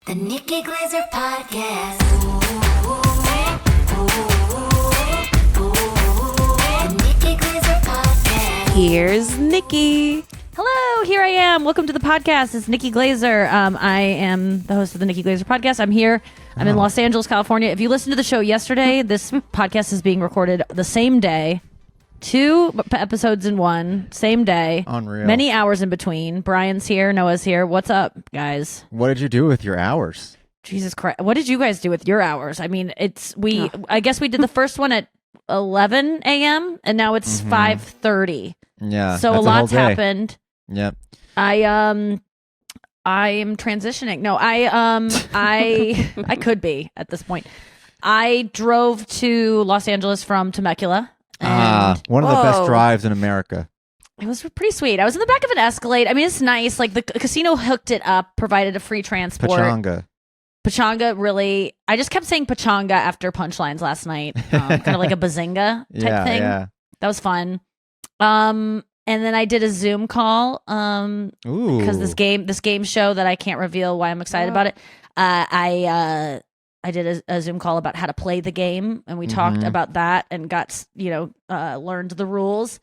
The Nikki Glaser Podcast. The Nikki Glaser Podcast. Here's Nikki. Hello, here I am. Welcome to the podcast. It's Nikki Glaser. I am the host of the Nikki Glaser Podcast. I'm here. I'm in Los Angeles, California. If you listened to the show yesterday, this podcast is being recorded the same day. 2 episodes in one, same day. Unreal. Many hours in between. Brian's here. Noah's here. What's up, guys? What did you do with your hours? Jesus Christ. What did you guys do with your hours? I mean, I guess we did the first one at 11 a.m. and now it's 5:30. Yeah. So a lot's happened. Yep. I am transitioning. No, I could be at this point. I drove to Los Angeles from Temecula. One of the best drives in America. It was pretty sweet. I was in the back of an Escalade. I mean, it's nice. Like the casino hooked it up, provided a free transport. Pechanga, really. I just kept saying Pechanga after punchlines last night. Kind of like a bazinga type thing. Yeah. That was fun. And then I did a Zoom call. Because this game show that I can't reveal why I'm excited about it. I did a Zoom call about how to play the game, and we talked about that and got, learned the rules.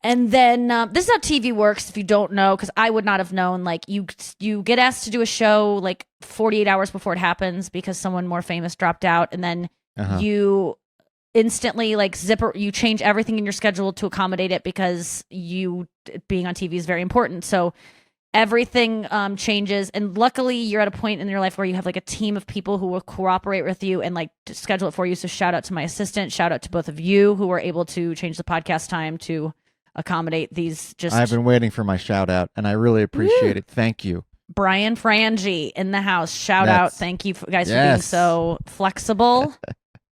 And then this is how TV works, if you don't know, because I would not have known. Like, you get asked to do a show like 48 hours before it happens because someone more famous dropped out, and then you instantly you change everything in your schedule to accommodate it because you being on TV is very important. So everything changes, and luckily you're at a point in your life where you have like a team of people who will cooperate with you and like schedule it for you. So shout out to my assistant, shout out to both of you who were able to change the podcast time to accommodate these. I've been waiting for my shout out, and I really appreciate it. Thank you. Brian Frangie in the house. Shout out. Thank you guys for being so flexible.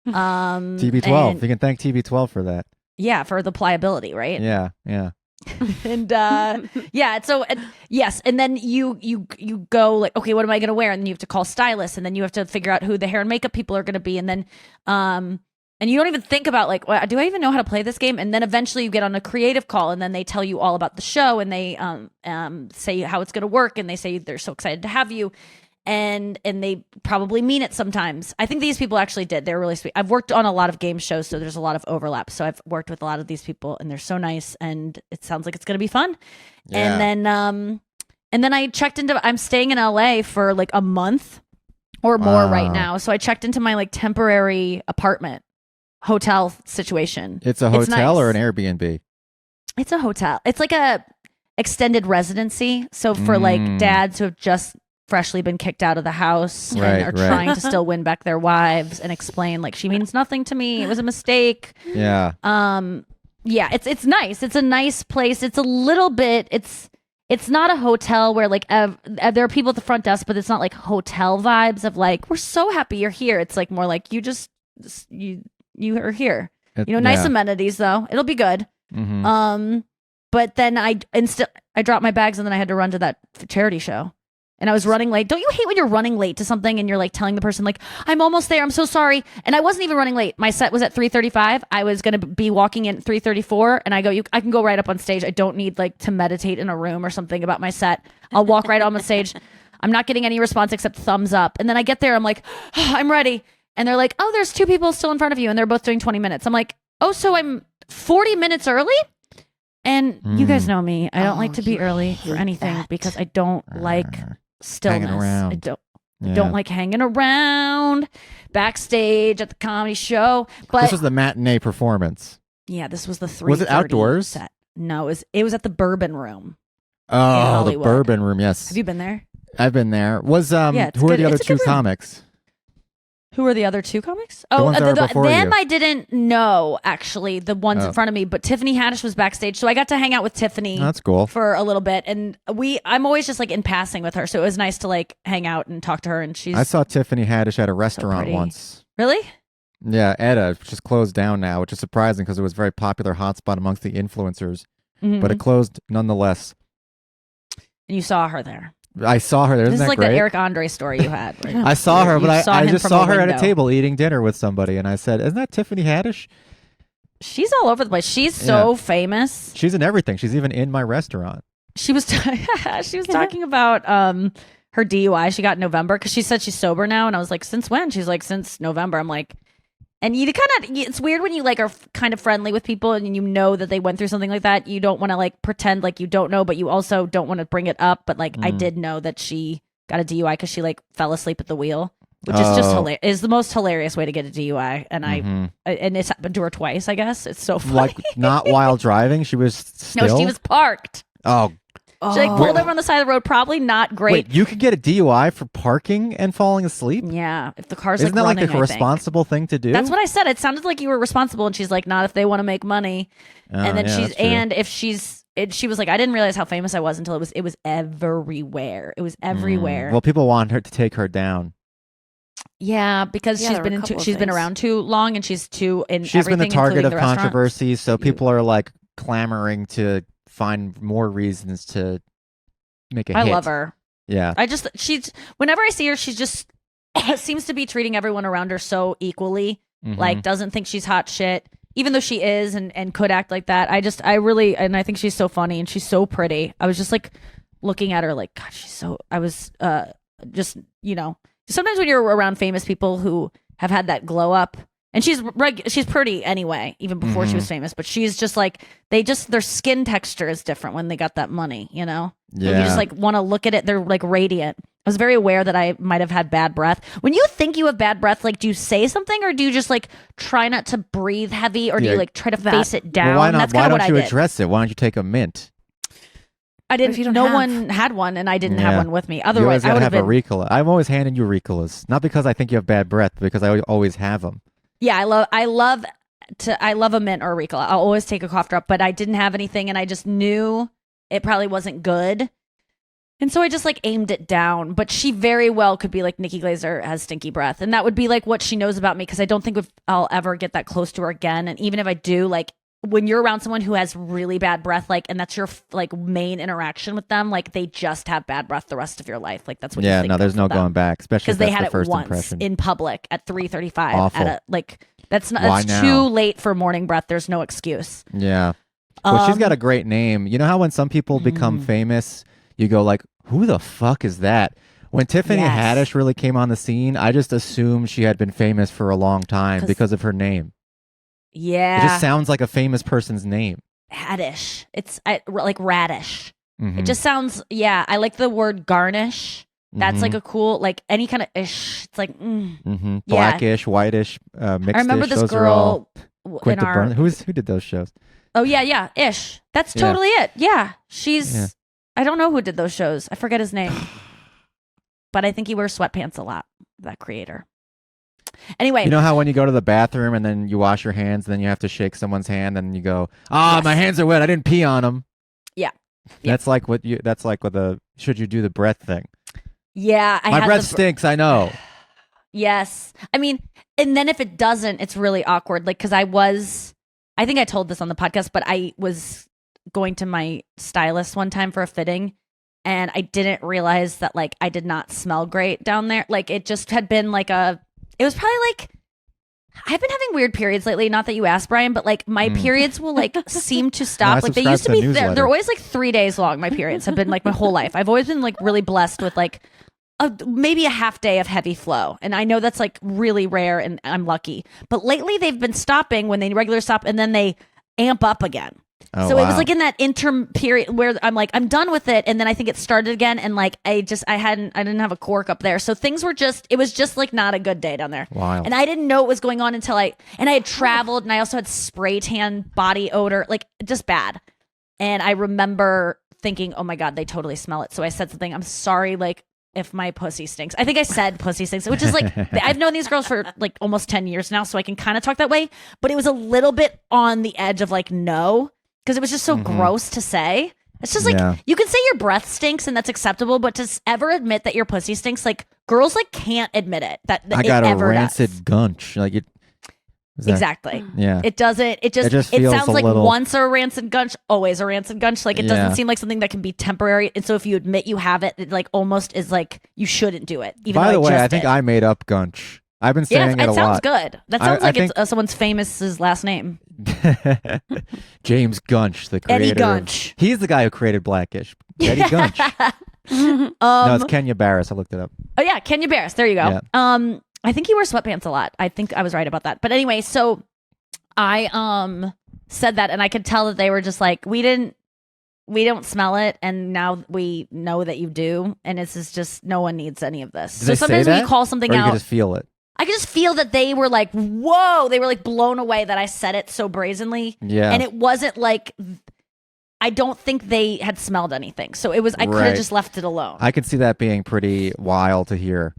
TB12. You can thank TB12 for that. Yeah, for the pliability, right? Yeah. And yes, and then you go like, okay, what am I gonna wear? And then you have to call stylists, and then you have to figure out who the hair and makeup people are gonna be, and then and you don't even think about like, well, do I even know how to play this game? And then eventually you get on a creative call, and then they tell you all about the show, and they say how it's gonna work, and they say they're so excited to have you. And they probably mean it sometimes. I think these people actually did. They're really sweet. I've worked on a lot of game shows, so there's a lot of overlap. So I've worked with a lot of these people, and they're so nice, and it sounds like it's going to be fun. Yeah. And then I checked into. I'm staying in LA for like a month or more right now. So I checked into my like temporary apartment hotel situation. It's a hotel or an Airbnb? It's a hotel. It's like a extended residency. So for like dads who have just freshly been kicked out of the house and are trying to still win back their wives and explain like she means nothing to me. It was a mistake. Yeah. It's nice. It's a nice place. It's a little bit. It's not a hotel where like there are people at the front desk, but it's not like hotel vibes of like we're so happy you're here. It's like more like you are here. Nice amenities though. It'll be good. But then I dropped my bags and then I had to run to that charity show. And I was running late. Don't you hate when you're running late to something and you're like telling the person like, I'm almost there. I'm so sorry. And I wasn't even running late. My set was at 3:35. I was going to be walking in at 3:34. And I go, I can go right up on stage. I don't need like to meditate in a room or something about my set. I'll walk right on the stage. I'm not getting any response except thumbs up. And then I get there. I'm like, I'm ready. And they're like, oh, there's 2 people still in front of you. And they're both doing 20 minutes. I'm like, oh, so I'm 40 minutes early? And you guys know me. I don't like to be early for anything because I don't like stillness. I don't like hanging around backstage at the comedy show. But this was the matinee performance. Yeah, this was the 3:30 Was it outdoors? Set. No, it was at the Bourbon Room. Oh, the Bourbon Room. Yes. Have you been there? I've been there. Who are the other 2 comics? Who are the other 2 comics? Oh, them I didn't know, actually, the ones in front of me. But Tiffany Haddish was backstage, so I got to hang out with Tiffany. That's cool. For a little bit, and I'm always just like in passing with her, so it was nice to like hang out and talk to her. And I saw Tiffany Haddish at a restaurant once. Really? Yeah, Edda, which is closed down now, which is surprising because it was a very popular hotspot amongst the influencers, but it closed nonetheless. And you saw her there. I saw her there. This is like great? That Eric Andre story you had. Right? I saw her, but I just saw her at a table eating dinner with somebody, and I said, "Isn't that Tiffany Haddish?" She's all over the place. She's so famous. She's in everything. She's even in my restaurant. She was talking about her DUI she got in November because she said she's sober now, and I was like, since when? She's like, since November. I'm like, and you kind of, it's weird when you like are kind of friendly with people and you know that they went through something like that. You don't want to like pretend like you don't know, but you also don't want to bring it up. But like I did know that she got a DUI because she like fell asleep at the wheel, which is just hilarious. Is the most hilarious way to get a DUI, and and it's happened to her twice. I guess it's so funny. Like not while driving, she was still. No, she was parked. She like pulled over on the side of the road. Probably not great. Wait, you could get a DUI for parking and falling asleep? Yeah, if the car's Isn't like that running, like the responsible thing to do? That's what I said. It sounded like you were responsible, and she's like, not if they want to make money. And then she was like, I didn't realize how famous I was until it was everywhere. It was everywhere. Well, people want her to take her down. Yeah, because she's been around too long, and she's been the target of controversy. So people are like clamoring to find more reasons to make a hit. I love her. Yeah. Whenever I see her, she's just seems to be treating everyone around her so equally. Like doesn't think she's hot shit, even though she is and could act like that. I think she's so funny and she's so pretty. I was just like looking at her like, God, sometimes when you're around famous people who have had that glow up, and she's pretty anyway, even before she was famous, but she's just like, their skin texture is different when they got that money, you know? Yeah. Like you just like want to look at it. They're like radiant. I was very aware that I might have had bad breath. When you think you have bad breath, like, do you say something or do you just like try not to breathe heavy or do you like try to face it down? Well, why not? That's why don't you address it? Why don't you take a mint? I didn't. No one had one, and I didn't have one with me. Otherwise, I would have a Ricola. I'm always handing you Ricolas, not because I think you have bad breath, but because I always have them. Yeah, I love a mint or a Ricola. I'll always take a cough drop, but I didn't have anything, and I just knew it probably wasn't good, and so I just like aimed it down. But she very well could be like, Nikki Glaser has stinky breath, and that would be like what she knows about me, because I don't think I'll ever get that close to her again. And even if I do, like, when you're around someone who has really bad breath, like, and that's your like main interaction with them, like they just have bad breath the rest of your life. Like that's what. Yeah, you think no, there's no going back, especially because they had the it first once impression. in public at 3:35. Awful. That's not. Why It's now? too late for morning breath. There's no excuse. Yeah. Well, she's got a great name. You know how when some people become famous, you go like, "Who the fuck is that?" When Tiffany Haddish really came on the scene, I just assumed she had been famous for a long time because of her name. Yeah. It just sounds like a famous person's name. Haddish. It's like radish. It just sounds, I like the word garnish. That's like a cool, like any kind of ish. It's like, Blackish, whitish, mixed. I remember this girl in our... Who did those shows? Oh, yeah. Ish. That's totally it. Yeah. She's, I don't know who did those shows. I forget his name. But I think he wears sweatpants a lot, that creator. Anyway, you know how when you go to the bathroom and then you wash your hands, then you have to shake someone's hand, and you go, my hands are wet. I didn't pee on them. Yeah, that's like with the should you do the breath thing? Yeah, my breath stinks. I know. Yes, I mean, and then if it doesn't, it's really awkward. Like, because I think I told this on the podcast, but I was going to my stylist one time for a fitting, and I didn't realize that like I did not smell great down there. Like it just had been like it was probably like, I've been having weird periods lately. Not that you asked, Brian, but like my periods will like seem to stop. Like they used to be, they're always like 3 days long. My periods have been like my whole life. I've always been like really blessed with like maybe a half day of heavy flow. And I know that's like really rare and I'm lucky. But lately they've been stopping when they regularly stop and then they amp up again. Oh, so it was like in that interim period where I'm like, I'm done with it. And then I think it started again. And like, I didn't have a cork up there. So things were it was just like not a good day down there. Wild. And I didn't know what was going on until I had traveled and I also had spray tan body odor, like just bad. And I remember thinking, oh my God, they totally smell it. So I said something, I'm sorry, like if my pussy stinks. I think I said pussy stinks, which is like, I've known these girls for like almost 10 years now. So I can kind of talk that way, but it was a little bit on the edge of like, no. Because it was just so gross to say. It's just like, you can say your breath stinks and that's acceptable, but to ever admit that your pussy stinks, like girls like can't admit it. That I it got a ever rancid does. gunch. Like it. Exactly. Yeah. It doesn't. It feels sounds like little... once a rancid gunch, always a rancid gunch. Like it doesn't seem like something that can be temporary. And so if you admit you have it, it like almost is like you shouldn't do it. Even By the though way, I think I made up gunch. I've been saying it a lot. It sounds good. That sounds like think... it's someone's famous last name. James Gunch, the creator. Eddie Gunch. He's the guy who created Blackish. Eddie Gunch. No, it's Kenya Barris. I looked it up. Oh yeah, Kenya Barris. There you go. Yeah. I think he wears sweatpants a lot. I think I was right about that. But anyway, so I said that, and I could tell that they were just like, we don't smell it, and now we know that you do, and this is just no one needs any of this. Did so they sometimes say when that? you call something or out, you could just feel it. I could just feel that they were like, whoa, they were like blown away that I said it so brazenly. Yeah. And it wasn't like, I don't think they had smelled anything. So it was, I could have Right. just left it alone. I could see that being pretty wild to hear.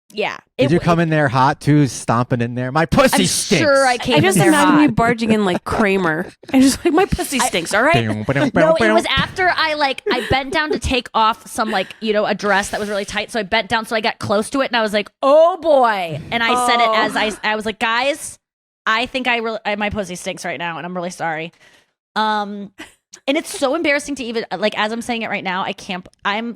Yeah. Did you come in there hot too, stomping in there? My pussy I'm stinks. sure I came I just in there imagine hot. you barging in like Kramer and just like, my pussy stinks, all right? No, it was after I bent down to take off some a dress that was really tight. So I bent down, so I got close to it, and I was like, "Oh boy!" And I said it as I was like, "Guys, I think my pussy stinks right now, and I'm really sorry." And it's so embarrassing to even as I'm saying it right now. I can't.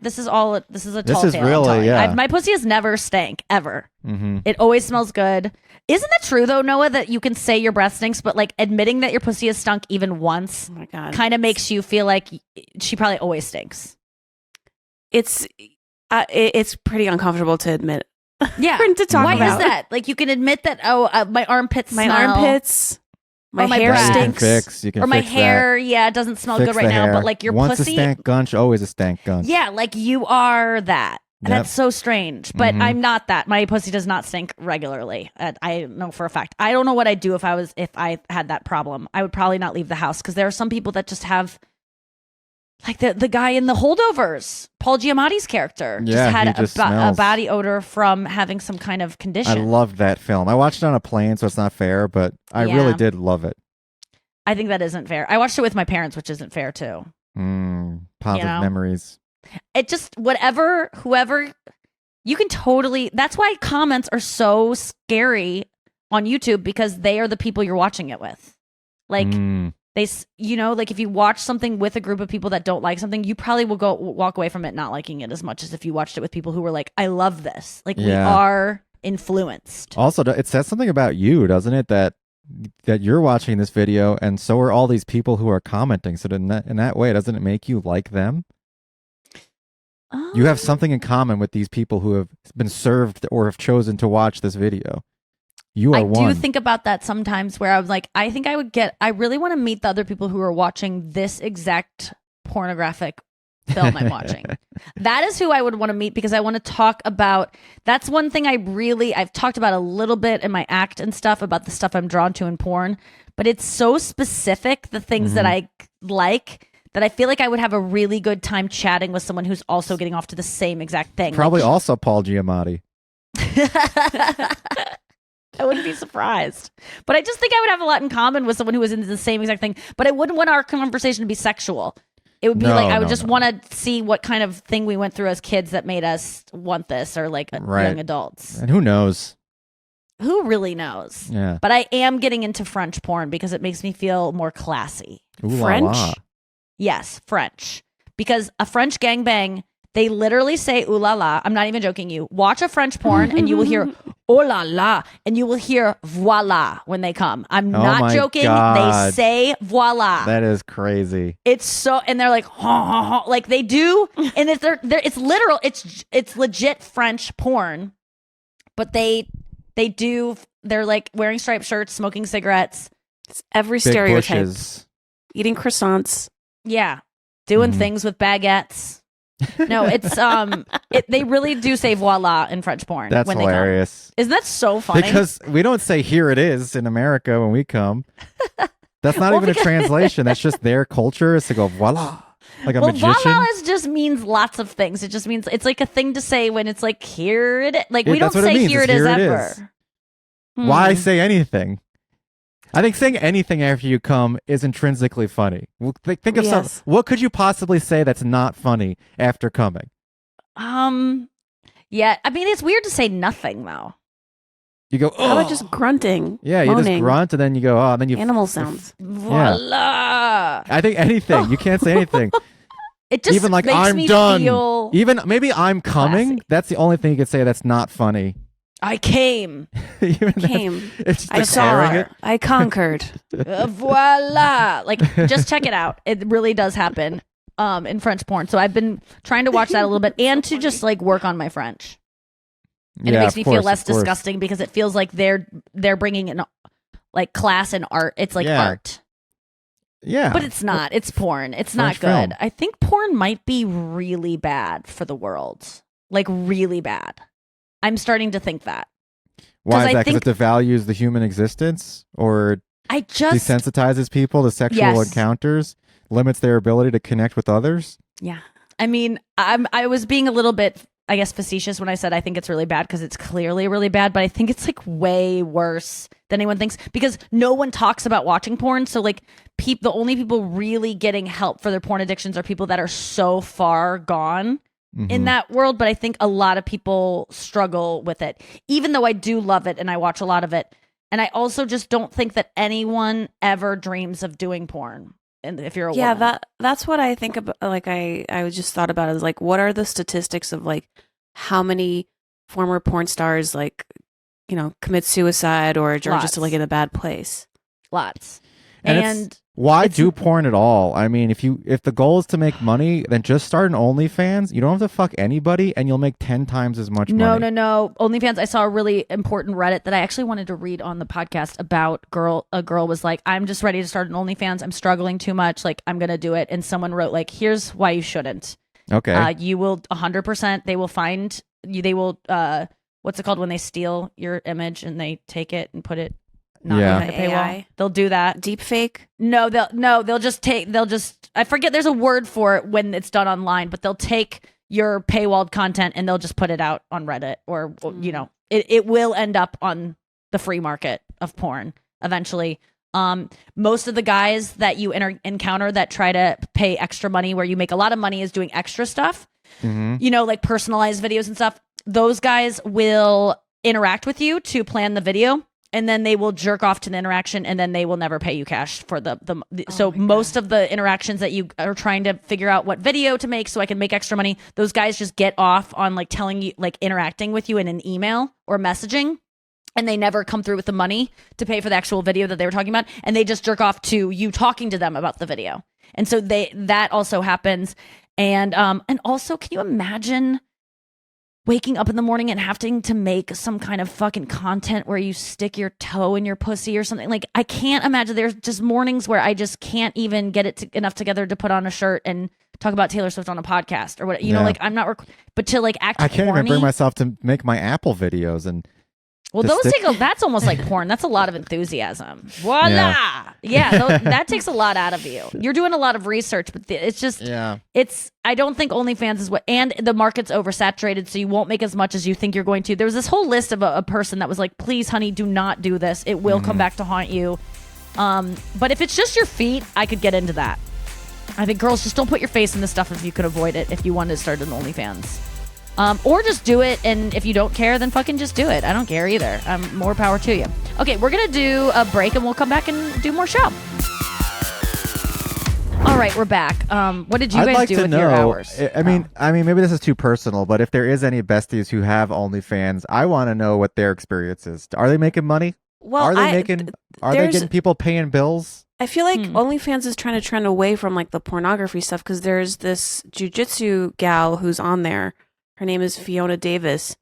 This is a tall tale. Really, yeah. My pussy has never stank ever. Mm-hmm. It always smells good. Isn't that true though, Noah? That you can say your breath stinks, but admitting that your pussy has stunk even once, Oh my God. kind of makes you feel like she probably always stinks. It's pretty uncomfortable to admit. Yeah, to talk why about. is that? You can admit that. My armpits, My smell. armpits, my my hair breath. You can stinks. fix. You can or my fix hair. Yeah, it doesn't smell that. good Fix right the now. hair. But your Once pussy, a stank gunch, always a stank gunch. yeah, you are that. And Yep. that's so strange. But Mhm. I'm not that. My pussy does not stink regularly. I know for a fact. I don't know what I'd do if I had that problem. I would probably not leave the house because there are some people that just have. Like the guy in The Holdovers, Paul Giamatti's character, Yeah, just had he just a smells. body odor from having some kind of condition. I loved that film. I watched it on a plane, so it's not fair, but I Yeah. really did love it. I think that isn't fair. I watched it with my parents, which isn't fair too. Positive memories. It just whoever you can totally. That's why comments are so scary on YouTube because they are the people you're watching it with. They, if you watch something with a group of people that don't like something, you probably will walk away from it not liking it as much as if you watched it with people who were like, I love this. We are influenced. Also, it says something about you, doesn't it? That you're watching this video, and so are all these people who are commenting. So in that way, doesn't it make you like them? You have something in common with these people who have been served or have chosen to watch this video. You are one. I do think about that sometimes where I'm like, I think I really want to meet the other people who are watching this exact pornographic film I'm watching. That is who I would want to meet because I want to talk about, that's one thing I've talked about a little bit in my act and stuff about the stuff I'm drawn to in porn, but it's so specific, the things that I like, that I feel like I would have a really good time chatting with someone who's also getting off to the same exact thing. Probably also Paul Giamatti. I wouldn't be surprised. But I just think I would have a lot in common with someone who was into the same exact thing. But I wouldn't want our conversation to be sexual. It would be I would just want to see what kind of thing we went through as kids that made us want this or young adults. And who knows? Who really knows? Yeah. But I am getting into French porn because it makes me feel more classy. Ooh, French? la, la. Yes, French. Because a French gangbang, they literally say ooh la la. I'm not even joking you. Watch a French porn and you will hear oh la la and you will hear voila when they come. I'm not my joking. God. They say voila. That is crazy. It's so, and they're like, ha, ha, ha, like they do, and it's literal. It's legit French porn, but they're like wearing striped shirts, smoking cigarettes. It's every Big stereotype. bushes. Eating croissants. Yeah, doing things with baguettes. No, it's they really do say voila in French porn. That's when hilarious. Isn't that so funny? Because we don't say here it is in America when we come. That's not even a translation. That's just their culture is to go voila. Like a magician. Voila just means lots of things. It just means it's like a thing to say when it's like here it is. Like we don't that's what it say means. here It's it is here it ever. is. Why say anything? I think saying anything after you come is intrinsically funny. Think of something. What could you possibly say that's not funny after coming? Yeah. I mean, it's weird to say nothing though. You go, oh. How about just grunting? Yeah, you moaning, just grunt and then you go, oh, and then you animal sounds. Voila. I think anything. You can't say anything. It just even like makes I'm me done. feel Even maybe I'm coming. classy. That's the only thing you could say that's not funny. I came. Even Came. It's just I declaring saw. it. I conquered. Voila. Like, just check it out. It really does happen. in French porn. So I've been trying to watch that a little bit and to just like work on my French. And it makes me feel less disgusting because it feels like they're bringing in like class and art. It's like art. Yeah. But it's not. It's porn. It's not good. Film. I think porn might be really bad for the world. Like really bad. I'm starting to think that. Why is that? Because it devalues the human existence, or desensitizes people to sexual encounters, limits their ability to connect with others? Yeah. I mean, I was being a little bit, I guess, facetious when I said I think it's really bad because it's clearly really bad, but I think it's like way worse than anyone thinks because no one talks about watching porn. So like the only people really getting help for their porn addictions are people that are so far gone in that world. But I think a lot of people struggle with it, even though I do love it and I watch a lot of it. And I also just don't think that anyone ever dreams of doing porn. And if you're a woman. That's what I think about. Like I just thought about is like, what are the statistics of like how many former porn stars like, you know, commit suicide or are just like in a bad place? Lots. And why do porn at all? I mean, if the goal is to make money, then just start an OnlyFans. You don't have to fuck anybody, and you'll make 10 times as much money. No. OnlyFans. I saw a really important Reddit that I actually wanted to read on the podcast about a girl was like, I'm just ready to start an OnlyFans. I'm struggling too much. Like, I'm gonna do it. And someone wrote like, here's why you shouldn't. Okay. You will 100%. They will find you. They will. What's it called when they steal your image and they take it and put it. Not in the paywall. AI. They'll do that. Deep fake? They'll just I forget there's a word for it when it's done online, but they'll take your paywalled content and they'll just put it out on Reddit or you know, it will end up on the free market of porn eventually. Most of the guys that you encounter that try to pay extra money where you make a lot of money is doing extra stuff, you know, like personalized videos and stuff. Those guys will interact with you to plan the video. And then they will jerk off to the interaction, and then they will never pay you cash for so most of the interactions that you are trying to figure out what video to make so I can make extra money, those guys just get off on like telling you, like interacting with you in an email or messaging, and they never come through with the money to pay for the actual video that they were talking about, and they just jerk off to you talking to them about the video. And so that also happens. And also, can you imagine waking up in the morning and having to make some kind of fucking content where you stick your toe in your pussy or something? Like, I can't imagine. There's just mornings where I just can't even get it enough together to put on a shirt and talk about Taylor Swift on a podcast or what, you know, like I'm not, but to like act I can't horny, even bring myself to make my Apple videos and well, that's almost like porn. That's a lot of enthusiasm. Voila! Yeah, that takes a lot out of you. You're doing a lot of research, but it's just, I don't think OnlyFans is and the market's oversaturated, so you won't make as much as you think you're going to. There was this whole list of a person that was like, please, honey, do not do this. It will come back to haunt you. But if it's just your feet, I could get into that. I think girls, just don't put your face in this stuff if you could avoid it, if you wanted to start an OnlyFans. Or just do it, and if you don't care, then fucking just do it. I don't care either. More power to you. Okay, we're gonna do a break, and we'll come back and do more show. All right, we're back. What did you guys do with your hours? I mean, maybe this is too personal, but if there is any besties who have OnlyFans, I want to know what their experience is. Are they making money? Well, are they getting people paying bills? I feel like OnlyFans is trying to trend away from like the pornography stuff because there's this jujitsu gal who's on there. Her name is Fiona Davis,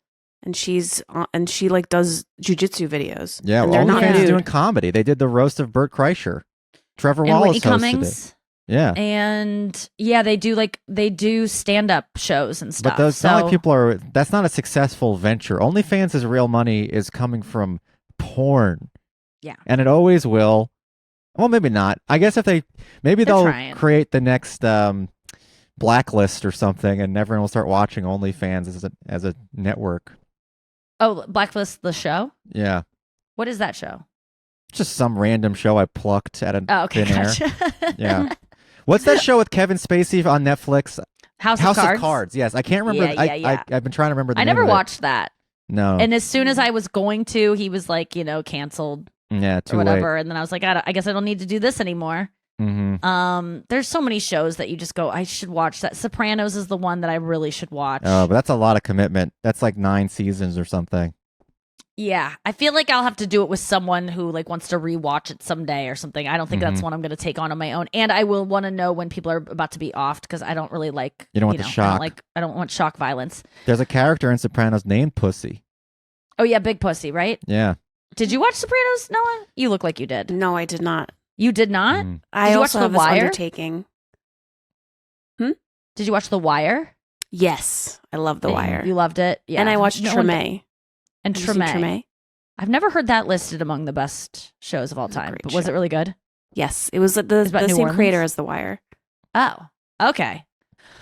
and she like does jujitsu videos. Yeah, and well, OnlyFans is doing comedy. They did the roast of Bert Kreischer. Trevor Wallace Whitney hosted Cummings. it. Yeah, and they do stand-up shows and stuff. But it's not like that's not a successful venture. OnlyFans' real money is coming from porn. Yeah, and it always will. Well, maybe not. I guess maybe they'll create the next Blacklist or something, and everyone will start watching OnlyFans as a network. Oh, Blacklist, the show? Yeah. What is that show? Just some random show I plucked at thin gotcha. air. Yeah. What's that show with Kevin Spacey on Netflix? House of Cards. Yes, I can't remember. Yeah. I've been trying to remember the I name never of it. watched that. No. And as soon as I was going to, he was like, canceled. Yeah, or whatever. Late. And then I was like, I guess I don't need to do this anymore. Mm-hmm. There's so many shows that you just go, I should watch that. Sopranos is the one that I really should watch. Oh, but that's a lot of commitment. That's like 9 seasons or something. Yeah, I feel like I'll have to do it with someone who like wants to rewatch it someday or something. I don't think that's one I'm going to take on my own, and I will want to know when people are about to be offed because I don't really like. You don't want the shock. I don't want shock violence. There's a character in Sopranos named Pussy. Oh yeah, Big Pussy, right? Yeah. Did you watch Sopranos, Noah? You look like you did. No, I did not. You did not? I you also watch have The Wire? this undertaking. Did you watch The Wire? Yes, I love The Wire. You loved it? Yeah. And I watched Treme. And Treme. I've never heard that listed among the best shows of all time, but was it really good? Yes, it was the same creator as The Wire. Oh, okay.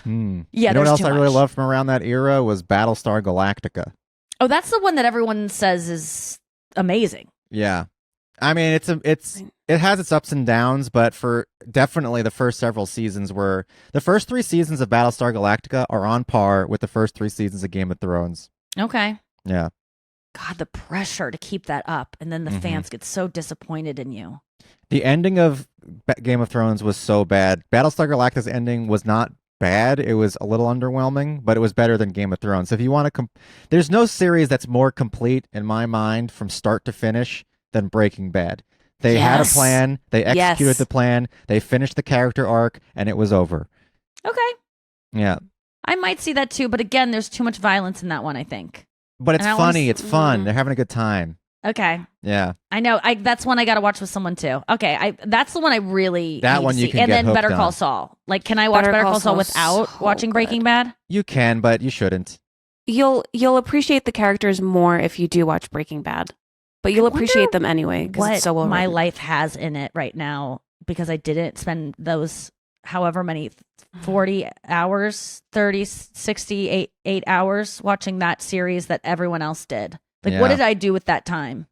Yeah, you know what else I really loved from around that era was Battlestar Galactica. Oh, that's the one that everyone says is amazing. Yeah. I mean, it has its ups and downs, but for definitely the first several seasons the first 3 seasons of Battlestar Galactica are on par with the first 3 seasons of Game of Thrones. Okay. Yeah. God, the pressure to keep that up, and then the fans get so disappointed in you. The ending of Game of Thrones was so bad. Battlestar Galactica's ending was not bad. It was a little underwhelming, but it was better than Game of Thrones. If you want to, there's no series that's more complete in my mind from start to finish than Breaking Bad. They had a plan. They executed the plan. They finished the character arc, and it was over. Okay. Yeah. I might see that too, but again, there's too much violence in that one, I think. But it's funny. It's fun. They're having a good time. Okay. Yeah. I know. That's one I got to watch with someone too. Okay. That's the one I really that need one to you see. can And get then Better hooked Call on. Saul. Like, can I watch Better Call Saul without watching Breaking Bad? You can, but you shouldn't. You'll appreciate the characters more if you do watch Breaking Bad, but you'll appreciate them anyway because it's so well my written. life has in it right now because I didn't spend those however many 40 hours, 30, 60, 8 hours watching that series that everyone else did. Like, what did I do with that time?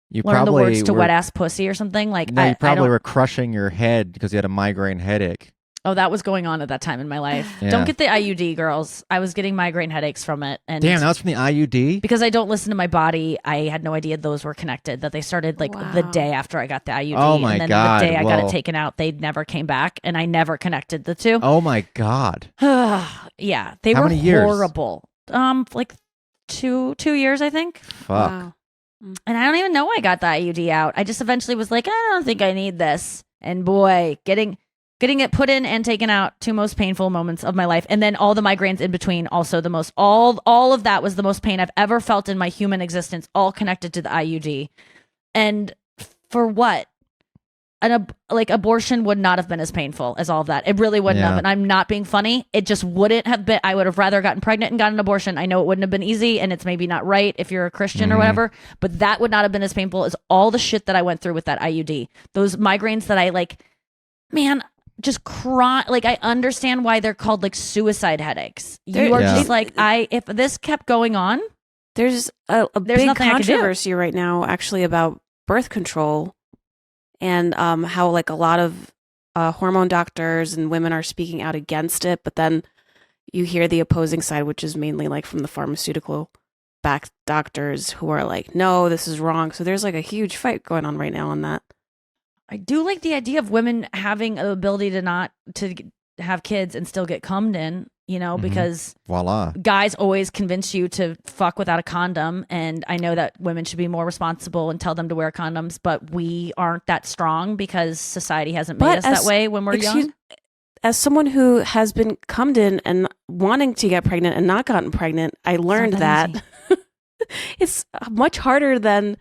You learn probably the words to wet ass pussy or something? Like, no, you probably were crushing your head because you had a migraine headache. Oh, that was going on at that time in my life. Yeah. Don't get the IUD, girls. I was getting migraine headaches from it. And damn, that was from the IUD? Because I don't listen to my body, I had no idea those were connected, that they started like the day after I got the IUD. Oh my and then God. the day I got it taken out, they never came back, and I never connected the two. Oh my God. Yeah, they How were many years? horrible. Like two years, I think. Fuck. Wow. And I don't even know I got the IUD out. I just eventually was like, I don't think I need this. And boy, getting it put in and taken out, 2 most painful moments of my life. And then all the migraines in between, also the most, all of that was the most pain I've ever felt in my human existence, all connected to the IUD. And for what? Abortion would not have been as painful as all of that. It really wouldn't have. And I'm not being funny. It just wouldn't have been. I would have rather gotten pregnant and gotten an abortion. I know it wouldn't have been easy, and it's maybe not right if you're a Christian or whatever, but that would not have been as painful as all the shit that I went through with that IUD. Those migraines that I just cry. Like, I understand why they're called like suicide headaches. You are just like, if this kept going on, there's a big controversy right now actually about birth control. And how like a lot of hormone doctors and women are speaking out against it, but then you hear the opposing side, which is mainly like from the pharmaceutical backed doctors who are like, no, this is wrong. So there's like a huge fight going on right now on that. I do like the idea of women having the ability to have kids and still get cummed in, because voila, guys always convince you to fuck without a condom. And I know that women should be more responsible and tell them to wear condoms, but we aren't that strong because society hasn't made us that way when we're young. As someone who has been cummed in and wanting to get pregnant and not gotten pregnant, I learned that it's much harder than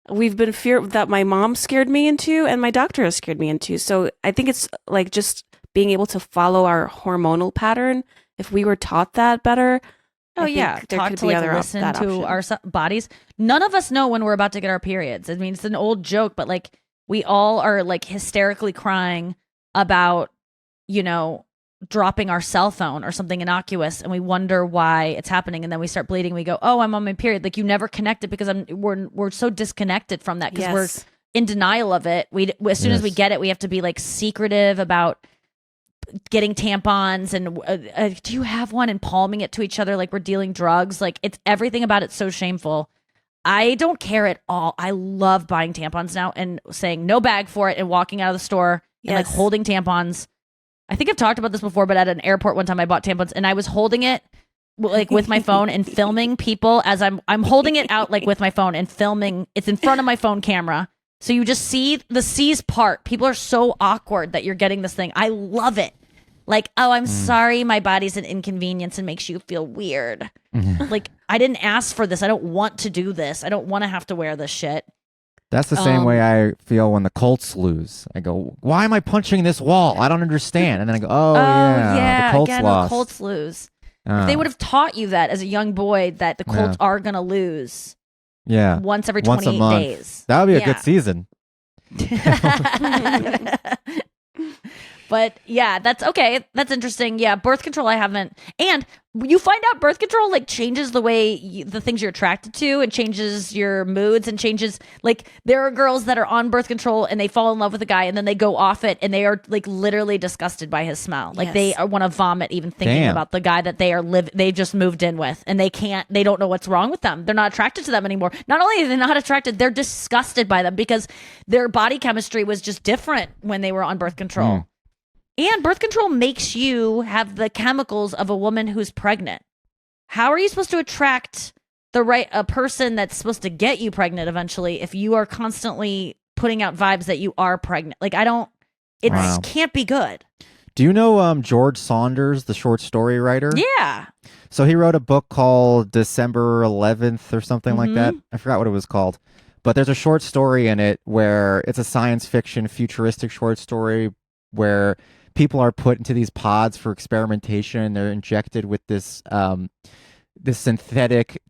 we've been that my mom scared me into and my doctor has scared me into. So I think it's like just being able to follow our hormonal pattern. If we were taught that better, taught to listen to our bodies. None of us know when we're about to get our periods. I mean, it's an old joke, but like we all are like hysterically crying about, dropping our cell phone or something innocuous, and we wonder why it's happening, and then we start bleeding. We go, "Oh, I'm on my period." Like, you never connect it because we're so disconnected from that because we're in denial of it. As soon as we get it, we have to be like secretive about getting tampons and do you have one, and palming it to each other like we're dealing drugs. Like, it's everything about it's so shameful. I don't care at all. I love buying tampons now and saying no bag for it and walking out of the store and like holding tampons. I think I've talked about this before, but at an airport one time I bought tampons and I was holding it like with my phone and filming people as I'm holding it out like with my phone and filming. It's in front of my phone camera. So you just see the C's part. People are so awkward that you're getting this thing. I love it. Like, oh, I'm sorry my body's an inconvenience and makes you feel weird. Like, I didn't ask for this. I don't want to do this. I don't want to have to wear this shit. That's the same way I feel when the Colts lose. I go, why am I punching this wall? I don't understand. And then I go, oh yeah, the Colts lost. The Colts lose. If they would have taught you that as a young boy, that the Colts are going to lose. Yeah. Once every 28 days. That would be a good season. But yeah, that's okay. That's interesting. Yeah, birth control I haven't. And you find out birth control like changes the way the things you're attracted to, and changes your moods, and changes like there are girls that are on birth control and they fall in love with a guy and then they go off it and they are like literally disgusted by his smell. Like they want to vomit even thinking about the guy that they just moved in with, and they don't know what's wrong with them. They're not attracted to them anymore. Not only are they not attracted, they're disgusted by them because their body chemistry was just different when they were on birth control. And birth control makes you have the chemicals of a woman who's pregnant. How are you supposed to attract a person that's supposed to get you pregnant eventually if you are constantly putting out vibes that you are pregnant? Like, can't be good. Do you know George Saunders, the short story writer? Yeah. So he wrote a book called December 11th or something like that. I forgot what it was called. But there's a short story in it where it's a science fiction futuristic short story where people are put into these pods for experimentation. They're injected with this this synthetic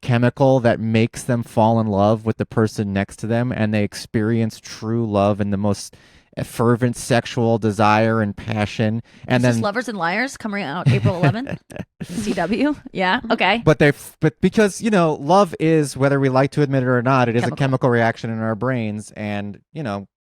chemical that makes them fall in love with the person next to them, and they experience true love and the most fervent sexual desire and passion. And then Lovers and Liars coming out April 11th. CW. Yeah. Okay. But because love is, whether we like to admit it or not, it is a chemical reaction in our brains, and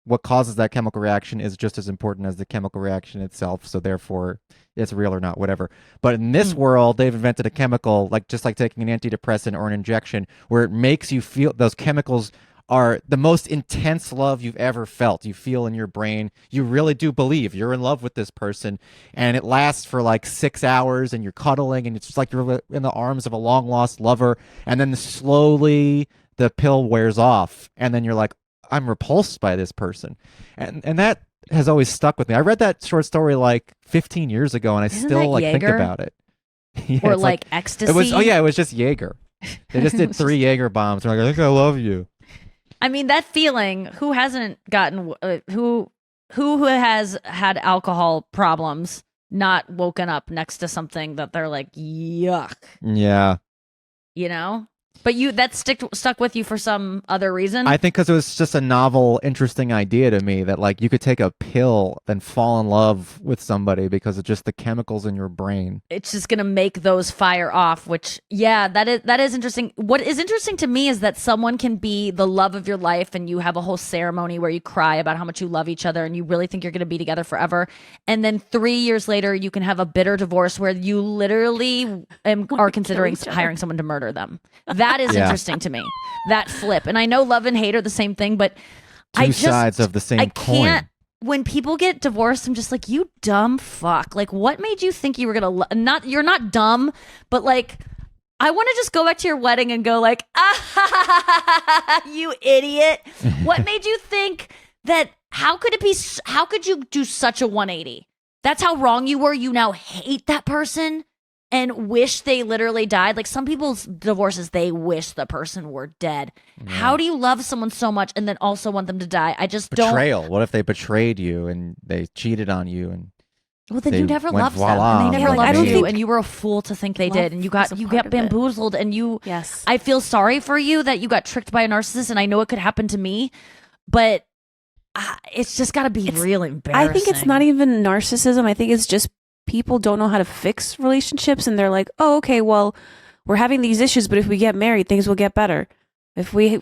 what causes that chemical reaction is just as important as the chemical reaction itself. So therefore, it's real or not, whatever. But in this world, they've invented a chemical, just like taking an antidepressant or an injection, where it makes you feel those chemicals are the most intense love you've ever felt. You feel in your brain, you really do believe you're in love with this person, and it lasts for like 6 hours, and you're cuddling, and it's just like you're in the arms of a long lost lover, and then slowly the pill wears off, and then you're like, I'm repulsed by this person. And that has always stuck with me. I read that short story like 15 years ago, and I still think about it. Yeah, or like ecstasy. It was just Jaeger. They just did 3 Jaeger bombs. They're like, I think I love you. I mean, that feeling, who hasn't gotten, who has had alcohol problems, not woken up next to something that they're like, yuck. Yeah. But that stuck with you for some other reason? I think because it was just a novel, interesting idea to me that you could take a pill and fall in love with somebody because of just the chemicals in your brain. It's just going to make those fire off, which, that is interesting. What is interesting to me is that someone can be the love of your life and you have a whole ceremony where you cry about how much you love each other and you really think you're going to be together forever. And then 3 years later, you can have a bitter divorce where you literally are considering hiring someone to murder them. That is interesting to me. That flip. And I know love and hate are the same thing, but two sides of the same coin. When people get divorced, I'm just like, you dumb fuck. Like, what made you think you were gonna you're not dumb, but I want to just go back to your wedding and go like, you idiot. What made you think that? How could you do such a 180? That's how wrong you were. You now hate that person and wish they literally died. Like, some people's divorces, they wish the person were dead. Yeah. How do you love someone so much and then also want them to die? I just don't. Betrayal. What if they betrayed you and they cheated on you and well, then you never loved them, and they never loved you, and you were a fool to think they did, and you got bamboozled, and you. Yes. I feel sorry for you that you got tricked by a narcissist, and I know it could happen to me, but it's just got to be real embarrassing. I think it's not even narcissism. I think it's just people don't know how to fix relationships, and they're like, oh, okay, well, we're having these issues, but if we get married, things will get better. If we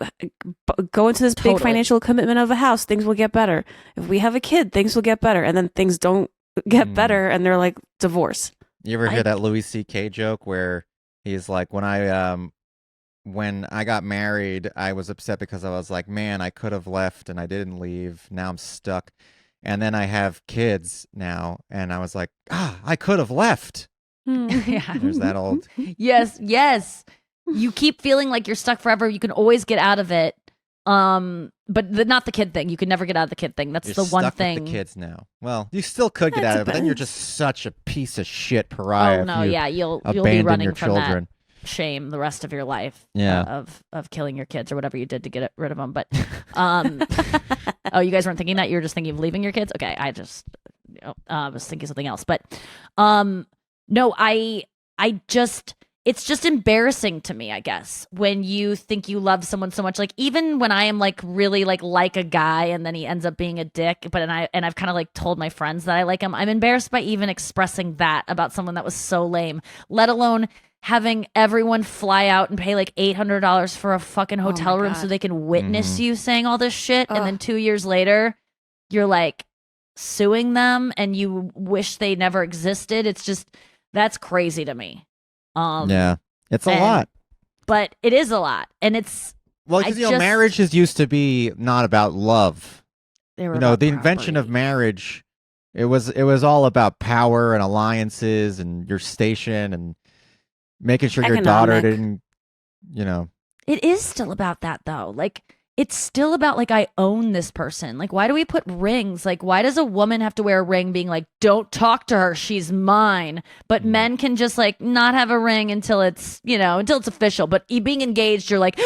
go into this big financial commitment of a house, things will get better. If we have a kid, things will get better. And then things don't get better, and they're like, divorce. You ever hear that Louis C.K. joke where he's like, when I got married, I was upset because I was like, man, I could have left and I didn't leave. Now I'm stuck. And then I have kids now, and I was like, I could have left. Yeah. There's that old. Yes. You keep feeling like you're stuck forever. You can always get out of it. But not the kid thing. You can never get out of the kid thing. That's You're the one stuck thing. With the kids now. Well, you still could get That out of it, but then you're depends. just such a piece of shit pariah. Oh no, if you yeah, you'll be abandon running your from children. that shame the rest of your life. Yeah. Of killing your kids or whatever you did to get rid of them. But oh, you guys weren't thinking that. You were just thinking of leaving your kids. Okay, I just was thinking something else. But no, I just. It's just embarrassing to me, I guess, when you think you love someone so much. Like even when I am like really like a guy and then he ends up being a dick, but I've kind of like told my friends that I like him. I'm embarrassed by even expressing that about someone that was so lame, let alone having everyone fly out and pay like $800 for a fucking hotel room so they can witness you saying all this shit. And then 2 years later, you're like suing them and you wish they never existed. It's just, that's crazy to me. Yeah, it's a lot. But it is a lot. And it's... Well, because, marriages used to be not about love. They were about the invention of marriage, it was all about power and alliances and your station and making sure your daughter didn't, It is still about that, though. Like, it's still about, like, I own this person. Like, why do we put rings? Like, why does a woman have to wear a ring being like, don't talk to her, she's mine? But men can just, like, not have a ring until it's, until it's official. But being engaged, you're like,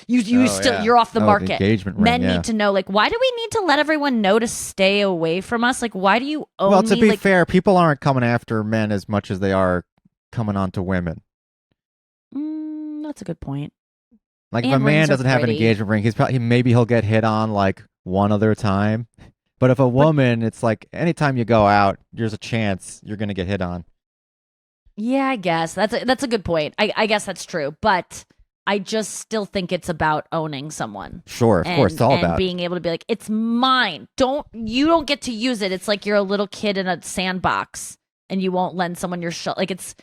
you're off the market. Engagement ring, men need to know, like, why do we need to let everyone know to stay away from us? Like, why do you own me? Well, to be fair, people aren't coming after men as much as they are coming on to women. That's a good point. Like, if a man doesn't have an engagement ring, maybe he'll get hit on like one other time. But if a woman, it's like anytime you go out, there's a chance you're going to get hit on. Yeah, I guess that's a good point. I guess that's true, but I just still think it's about owning someone. Sure, of course, it's all about being able to be like, it's mine. You don't get to use it. It's like you're a little kid in a sandbox and you won't lend someone your like it's.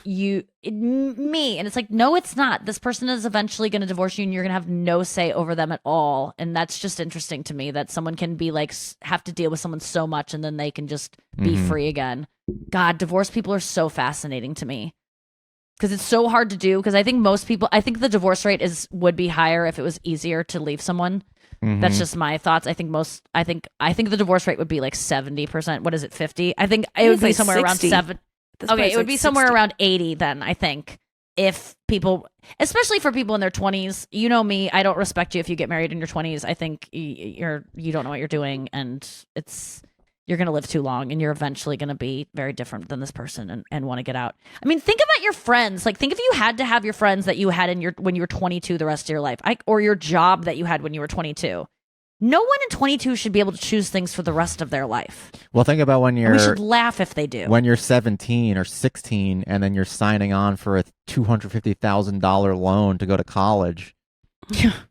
Me, and it's like, no, it's not. This person is eventually going to divorce you and you're going to have no say over them at all. And that's just interesting to me that someone can be like, have to deal with someone so much and then they can just be free again. God, divorced people are so fascinating to me because it's so hard to do. Because I think I think the divorce rate would be higher if it was easier to leave someone. That's just my thoughts. I think the divorce rate would be like 70%. What is it, 50? I think it would be somewhere 60. around 7. Okay, it would be somewhere around 80 then, I think. If people, especially for people in their 20s, you know me, I don't respect you if you get married in your 20s. I think you don't know what you're doing and you're going to live too long and you're eventually going to be very different than this person and want to get out. I mean, think about your friends. Like, think if you had to have your friends that you had when you were 22 the rest of your life, or your job that you had when you were 22. No one in 22 should be able to choose things for the rest of their life. Well, think about when you're... We should laugh if they do. When you're 17 or 16 and then you're signing on for a $250,000 loan to go to college.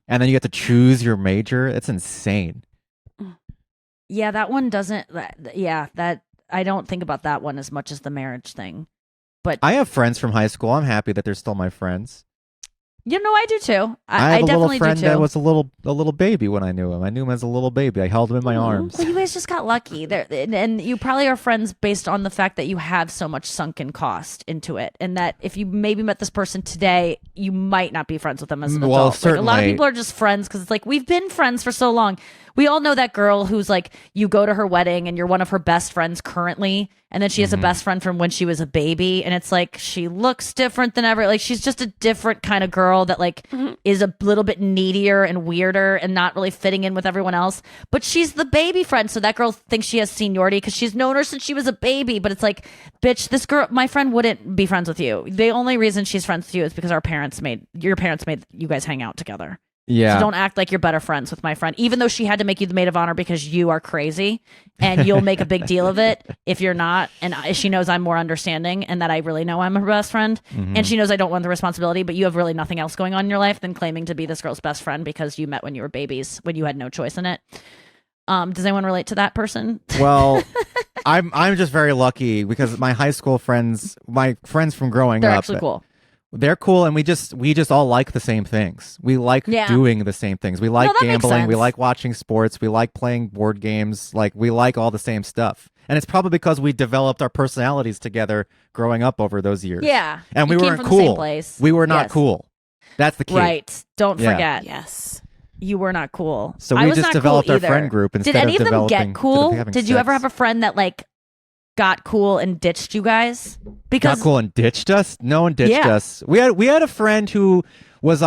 And then you get to choose your major. It's insane. Yeah, that one doesn't... that I don't think about that one as much as the marriage thing. But I have friends from high school. I'm happy that they're still my friends. I do too. I have a definitely little friend do too. that was a little baby when I knew him. I knew him as a little baby. I held him in my arms. Well, you guys just got lucky. And you probably are friends based on the fact that you have so much sunken cost into it. And that if you maybe met this person today, you might not be friends with them as an adult. Certainly. Like, a lot of people are just friends because it's like, we've been friends for so long. We all know that girl who's like, you go to her wedding and you're one of her best friends currently. And then she has a best friend from when she was a baby. And it's like, she looks different than ever. Like, she's just a different kind of girl that like is a little bit needier and weirder and not really fitting in with everyone else. But she's the baby friend. So that girl thinks she has seniority because she's known her since she was a baby. But it's like, bitch, this girl, my friend wouldn't be friends with you. The only reason she's friends with you is because your parents made you guys hang out together. Yeah. So don't act like you're better friends with my friend, even though she had to make you the maid of honor because you are crazy and you'll make a big deal of it if you're not. And she knows I'm more understanding and that I really know I'm her best friend. And she knows I don't want the responsibility, but you have really nothing else going on in your life than claiming to be this girl's best friend because you met when you were babies, when you had no choice in it. Does anyone relate to that person? Well, I'm just very lucky because my high school friends, my friends from growing They're up, actually cool. They're cool, and we just all like the same things. We like doing the same things. We like gambling. We like watching sports. We like playing board games. Like, we like all the same stuff. And it's probably because we developed our personalities together growing up over those years. Yeah. And we You came weren't from the same cool. place. We were not Yes. cool. That's the key. Right. Don't Yeah. forget. Yes. You were not cool. So I we was just not developed cool our either. friend group instead Did any of of them developing get cool? having Did you ever sex. have a friend that like got cool and ditched you guys? Because Not cool and ditched us? No one ditched Yeah. us. We had a friend who was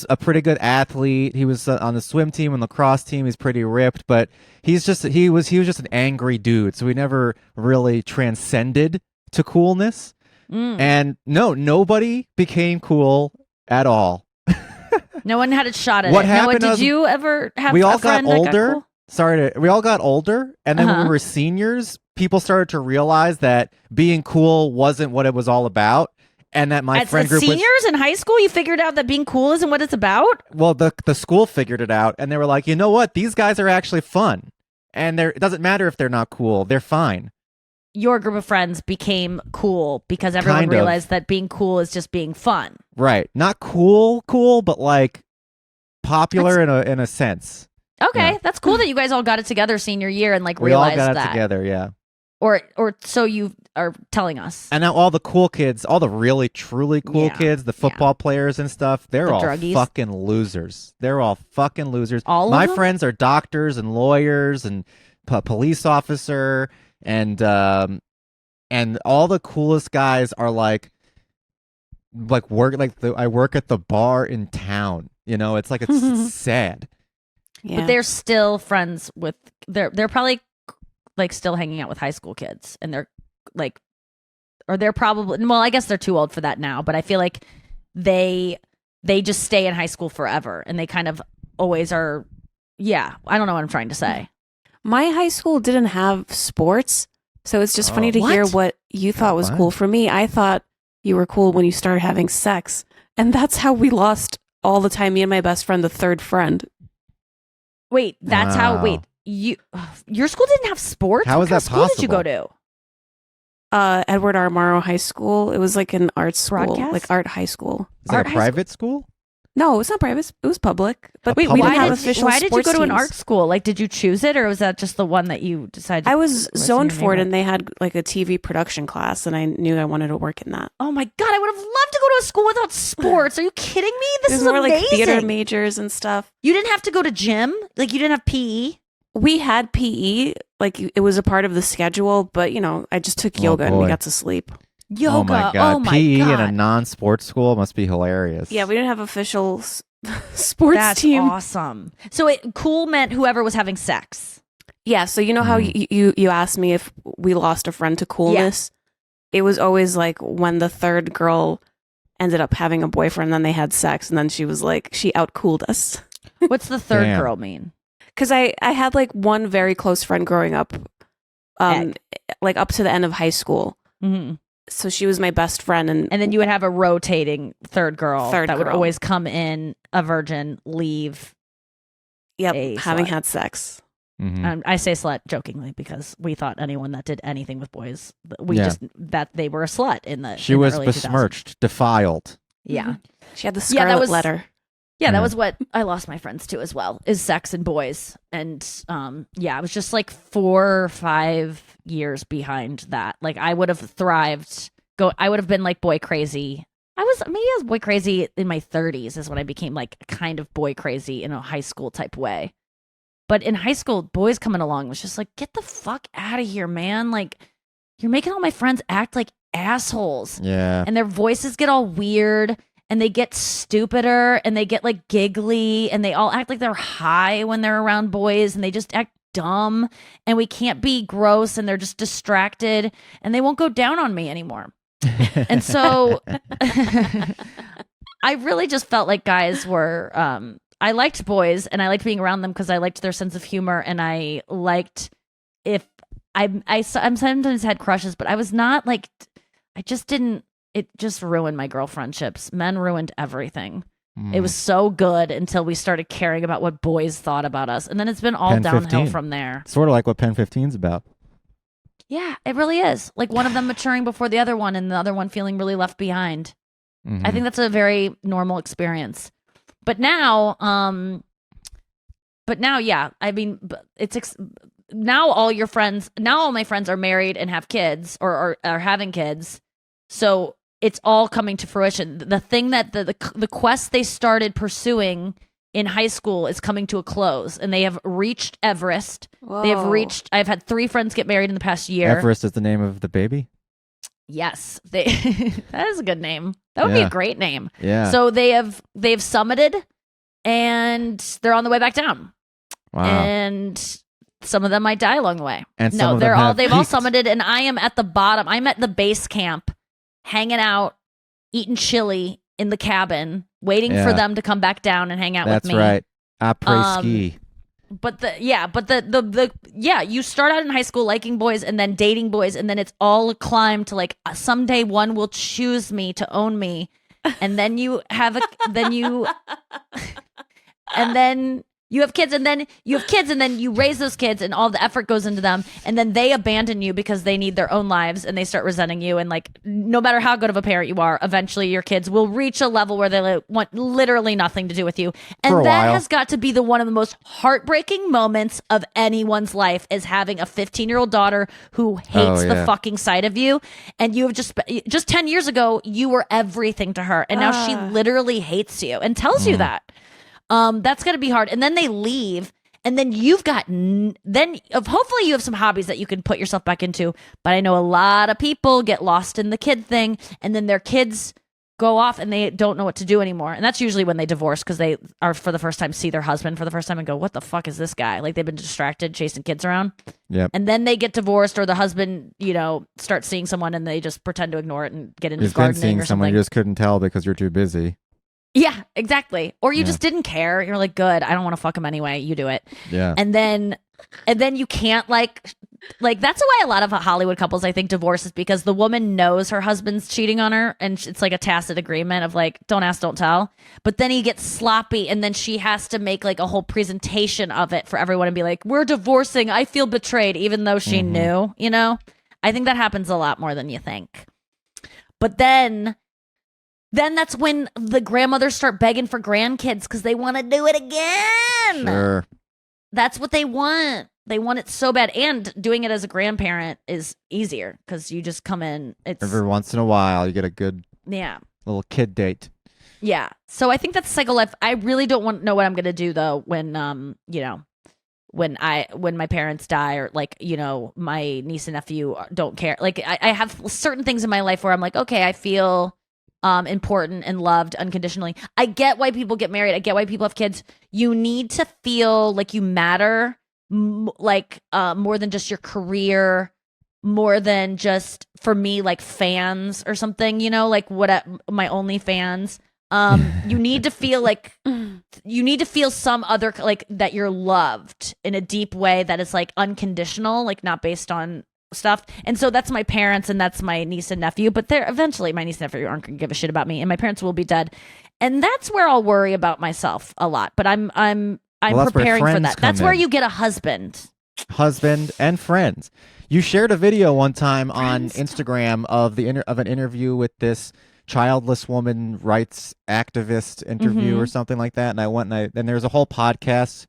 a pretty good athlete. He was on the swim team and lacrosse team. He's pretty ripped, but he was just an angry dude. So we never really transcended to coolness. And nobody became cool at all. no one had a shot at What it. happened Noah, was did you ever have we a all got friend that older. got cool? We all got older, and then when Uh-huh. we were seniors, people started to realize that being cool wasn't what it was all about, and that my As friend group seniors in high school, you figured out that being cool isn't what it's about? the school figured it out, and they were like, you know what, these guys are actually fun, and it doesn't matter if they're not cool, they're fine. Your group of friends became cool because everyone Kind of. realized that being cool is just being fun. Right, not cool, but like popular in a sense. Okay, Yeah. that's cool that you guys all got it together senior year and like We all realized got it that. together, yeah. Or so you are telling us. And now all the cool kids, all the really truly cool Yeah, kids, the football players and stuff, they're The all druggies. fucking losers. They're all fucking losers. All of My them? friends are doctors and lawyers and police officer and all the coolest guys are like I work at the bar in town. You know, it's like it's sad. Yeah. But they're still friends with they're probably like still hanging out with high school kids and they're like or they're probably well, I guess they're too old for that now, but I feel like they just stay in high school forever and they kind of always are I don't know what I'm trying to say. My high school didn't have sports, so it's just funny to hear What? what you thought was fun. cool. For me, I thought you were cool when you started having sex, and that's how we lost all the time. Me and my best friend, the third friend. Wait, that's how Wow. your school didn't have sports? How What is kind that of school did you go possible? to? Edward R. Morrow High School. It was like an art school, Broadcast? like art high school. Is it Art a high private school? No, it's not private. It was public. But Wait, we didn't why have did- official why did you sports go to an teams. art school? Like, did you choose it, or was that just the one that you decided? I was in zoned your for it, neighborhood? and they had like a TV production class, and I knew I wanted to work in that. Oh my god, I would have loved to go to a school without sports. Are you kidding me? This There's is more amazing. like theater majors and stuff. You didn't have to go to gym. Like you didn't have PE. We had PE, like it was a part of the schedule, but I just took Oh, yoga and we boy. got to sleep. Yoga. Oh my god, Oh my PE god. in a non-sports school must be hilarious. Yeah, we didn't have official sports That's team. awesome. So cool meant whoever was having sex. Yeah, so you know how you asked me if we lost a friend to coolness? It was always like when the third girl ended up having a boyfriend, then they had sex, and then she was like, she outcooled us. What's the third Damn. girl mean? Because I had like one very close friend growing up, like up to the end of high school. Mm-hmm. So she was my best friend, and And then you would have a rotating third girl Third that would girl. always come in a virgin, leave. yep, a having slut. had sex. Mhm. I say slut jokingly because we thought anyone that did anything with boys, we Yeah. just that they were a slut in the. She in the was early 2000s. besmirched, defiled. Yeah, She had the Yeah, that scarlet was- letter. yeah, that Yeah. was what I lost my friends to as well. Is sex and boys, and I was just like 4 or 5 years behind that. Like I would have thrived. I would have been like boy crazy. I was boy crazy in my 30s is when I became like kind of boy crazy in a high school type way. But in high school, boys coming along was just like, get the fuck out of here, man. Like, you're making all my friends act like assholes. Yeah. And their voices get all weird and they get stupider and they get like giggly and they all act like they're high when they're around boys and they just act dumb and we can't be gross and they're just distracted and they won't go down on me anymore. And so I really just felt like guys were I liked boys and I liked being around them because I liked their sense of humor and I liked if I sometimes had crushes, but I was not like I just didn't. It just ruined my girl friendships. Men ruined everything. It was so good until we started caring about what boys thought about us, and then it's been all Pen downhill 15. from there. Sort of like what Pen 15's about. Yeah, it really is. Like one of them maturing before the other one, and the other one feeling really left behind. Mhm. I think that's a very normal experience. But now, yeah. I mean, now all my friends are married and have kids or are having kids. So it's all coming to fruition. The thing that the quest they started pursuing in high school is coming to a close, and they have reached Everest. Whoa. I've had 3 friends get married in the past year. Everest is the name of the baby? Yes. That is a good name. That would be a great name. Yeah. So they've summited, and they're on the way back down. Wow. And some of them might die along the way. And no, they've all summited, and I am at the bottom. I'm at the base camp, hanging out, eating chili in the cabin, waiting for them to come back down and hang out with me. That's right. Après ski. But you start out in high school liking boys and then dating boys, and then it's all a climb to like someday one will choose me to own me, and then you have and then you have kids, and then you raise those kids, and all the effort goes into them, and then they abandon you because they need their own lives, and they start resenting you. And like, no matter how good of a parent you are, eventually your kids will reach a level where they want literally nothing to do with you. And that has got to be one of the most heartbreaking moments of anyone's life, is having a 15-year-old daughter who hates the fucking sight of you. And you have just 10 years ago, you were everything to her, and now she literally hates you and tells you that. That's gonna be hard. And then they leave, and then you've got hopefully you have some hobbies that you can put yourself back into. But I know a lot of people get lost in the kid thing, and then their kids go off and they don't know what to do anymore. And that's usually when they divorce, because they are for the first time see their husband for the first time and go, what the fuck is this guy? Like, they've been distracted chasing kids around. Yep. And then they get divorced, or the husband, starts seeing someone and they just pretend to ignore it and get into gardening been seeing or someone something. you just couldn't tell because you're too busy. Yeah, exactly. Or you just didn't care. You're like, good, I don't want to fuck him anyway. You do it. Yeah. And then you can't like that's why a lot of Hollywood couples, I think, divorce, is because the woman knows her husband's cheating on her, and it's like a tacit agreement of like, don't ask, don't tell. But then he gets sloppy, and then she has to make like a whole presentation of it for everyone and be like, we're divorcing, I feel betrayed, even though she knew, I think that happens a lot more than you think. But then that's when the grandmothers start begging for grandkids because they want to do it again. Sure. That's what they want. They want it so bad. And doing it as a grandparent is easier because you just come in. It's every once in a while you get a good little kid date. Yeah. So I think that's cycle life. I really don't know what I'm gonna do though when when my parents die, or like, my niece and nephew don't care. Like, I have certain things in my life where I'm like, okay, I feel important and loved unconditionally. I get why people get married. I get why people have kids. You need to feel like you matter, more than just your career, more than just, for me, like fans or something, like what my OnlyFans. You need to feel like some other, like, that you're loved in a deep way that is like unconditional, like not based on stuff. And so that's my parents, and that's my niece and nephew, but they're eventually, my niece and nephew aren't gonna give a shit about me, and my parents will be dead, and that's where I'll worry about myself a lot. But I'm preparing for that. That's where you get a husband and friends. You shared a video one time on Instagram of an interview with this childless woman rights activist interview or something like that, and I went and there's a whole podcast.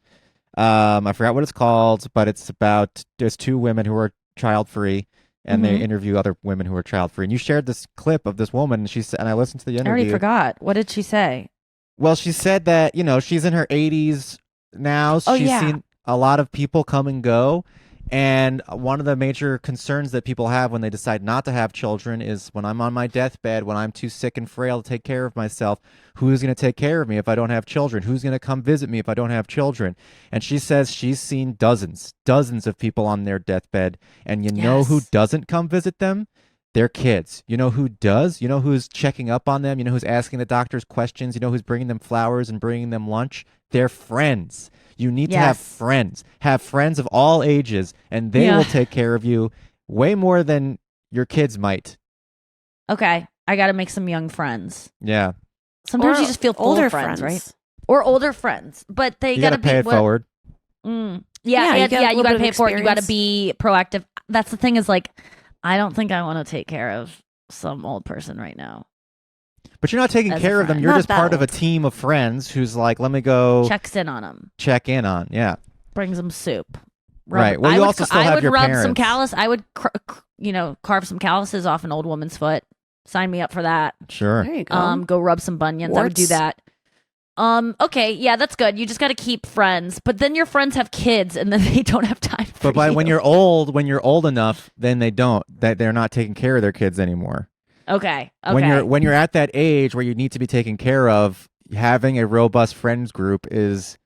I forgot what it's called, but it's about there's 2 women who are child free, and they interview other women who are child free. And you shared this clip of this woman, and I listened to the interview. I already forgot. What did she say? Well, she said that she's in her 80s now. So she's seen a lot of people come and go. And one of the major concerns that people have when they decide not to have children is, when I'm on my deathbed, when I'm too sick and frail to take care of myself, who's going to take care of me if I don't have children? Who's going to come visit me if I don't have children? And she says she's seen dozens of people on their deathbed. And know who doesn't come visit them? Their kids. You know who does? You know who's checking up on them? You know who's asking the doctors questions? You know who's bringing them flowers and bringing them lunch? Their friends. You need to have friends. Have friends of all ages, and they will take care of you way more than your kids might. Okay. I got to make some young friends. Yeah. Sometimes you just feel full of friends, right? Or older friends, but they got to be... You got to pay it forward. You got to pay it forward. You got to be proactive. That's the thing, is like, I don't think I want to take care of some old person right now. But you're not taking care of them. You're just part of a team of friends who's like, let me go... Checks in on them. Check in on, yeah. Brings them soup. Right. Well, you also still have your parents. I would rub some callus. I would, carve some calluses off an old woman's foot. Sign me up for that. Sure. There you go. Go rub some bunions. Warts. I would do that. Okay, yeah, that's good. You just got to keep friends, but then your friends have kids, and then they don't have time. When you're old enough, then they're not taking care of their kids anymore. Okay. When you're at that age where you need to be taken care of, having a robust friends group is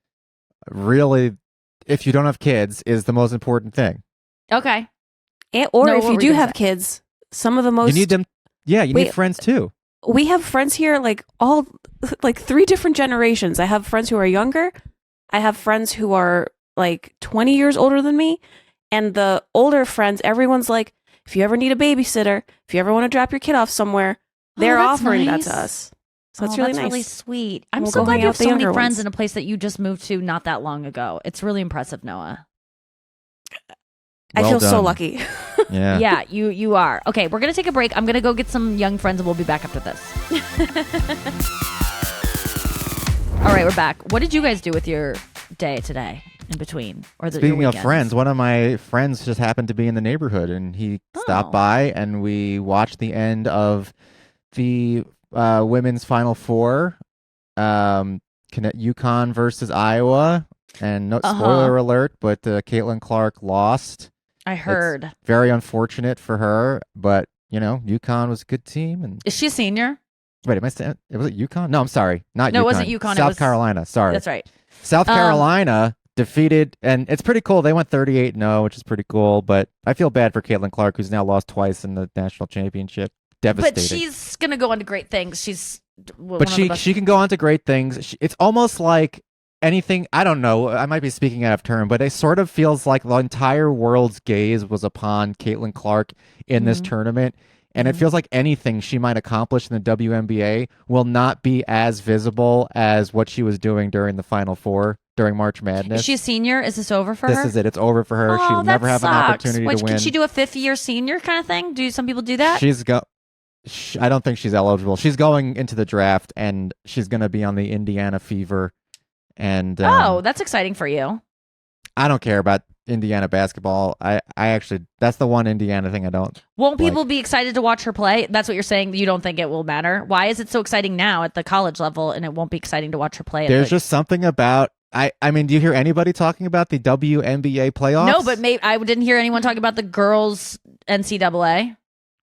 really, if you don't have kids, is the most important thing. Okay. Or if you do have kids, some of the most you need them. Yeah, you need friends too. We have friends here, all 3 different generations. I have friends who are younger. I have friends who are 20 years older than me. And the older friends, everyone's like, if you ever need a babysitter, if you ever want to drop your kid off somewhere, they're offering that to us. So it's really nice. That's really sweet. I'm We'll so go glad hang you out have with the so many younger friends ones. in a place that you just moved to not that long ago. It's really impressive, Noah. I feel so done. lucky. Yeah. Yeah, you are. Okay, we're going to take a break. I'm going to go get some young friends, and we'll be back after this. All right, we're back. What did you guys do with your day today in between? Speaking of friends, one of my friends just happened to be in the neighborhood, and he stopped by, and we watched the end of the women's Final Four, UConn versus Iowa. And no spoiler alert, but Caitlin Clark lost. I heard. It's very unfortunate for her, but UConn was a good team. And is she a senior? Wait, was it UConn? No, I'm sorry, not UConn. No, it wasn't UConn. South Carolina. Sorry, that's right. South Carolina defeated, and it's pretty cool. They went 38-0, which is pretty cool. But I feel bad for Caitlin Clark, who's now lost twice in the national championship. Devastating. But she's gonna go on to great things. She can go on to great things. It's almost like anything, I don't know, I might be speaking out of turn, but it sort of feels like the entire world's gaze was upon Caitlin Clark in this tournament. And it feels like anything she might accomplish in the WNBA will not be as visible as what she was doing during the Final Four during March Madness. Is she a senior? Is this over for her? This is it. It's over for her. Oh, She'll never have an opportunity to win. Can she do a fifth-year senior kind of thing? Do some people do that? I don't think she's eligible. She's going into the draft, and she's going to be on the Indiana Fever. And that's exciting for you. I don't care about Indiana basketball. I actually, that's the one Indiana thing I don't. Won't people be excited to watch her play? That's what you're saying. You don't think it will matter? Why is it so exciting now at the college level, and it won't be exciting to watch her play? There's just something about. I mean, do you hear anybody talking about the WNBA playoffs? No, but I didn't hear anyone talking about the girls NCAA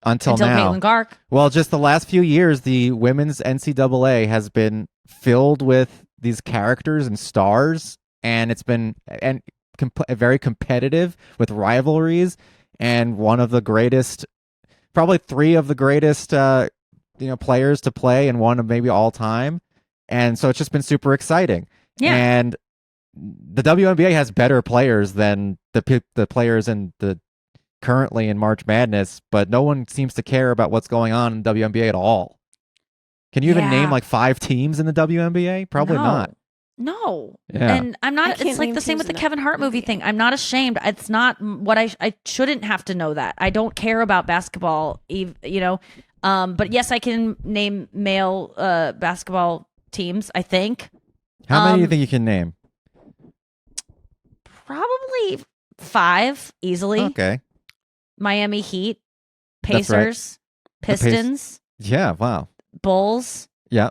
until now. Caitlin Clark. Well, just the last few years, the women's NCAA has been filled with these characters and stars, and it's been very competitive with rivalries, and one of the greatest, probably 3 of the greatest players to play, and one of maybe all time. And so it's just been super exciting. Yeah. And the WNBA has better players than the players currently in March Madness, but no one seems to care about what's going on in the WNBA at all. Can you even name 5 teams in the WNBA? Probably not. No. Yeah. And I'm not, it's like the same with the Kevin Hart movie thing. I'm not ashamed. It's not what I shouldn't have to know that. I don't care about basketball, but yes, I can name male basketball teams, I think. How many do you think you can name? Probably 5 easily. Okay. Miami Heat, Pacers, Pistons. Yeah, wow. Bulls. Yeah.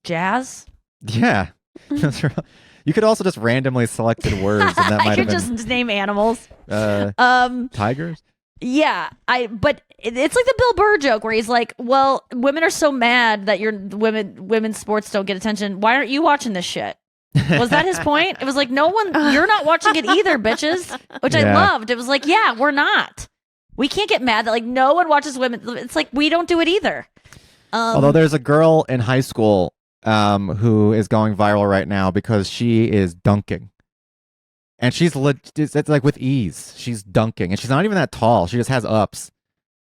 Jazz. Yeah. You could also just randomly selected words, and that might have been. I could just name animals. Tigers. Yeah, but it's like the Bill Burr joke where he's like, "Well, women are so mad that women's sports don't get attention. Why aren't you watching this shit?" Was that his point? It was like, no one, you're not watching it either, bitches. Which I loved. It was like, yeah, we're not. We can't get mad that no one watches women. It's like we don't do it either. Although there's a girl in high school who is going viral right now because she is dunking, and she's it's like with ease. She's dunking, and she's not even that tall. She just has ups,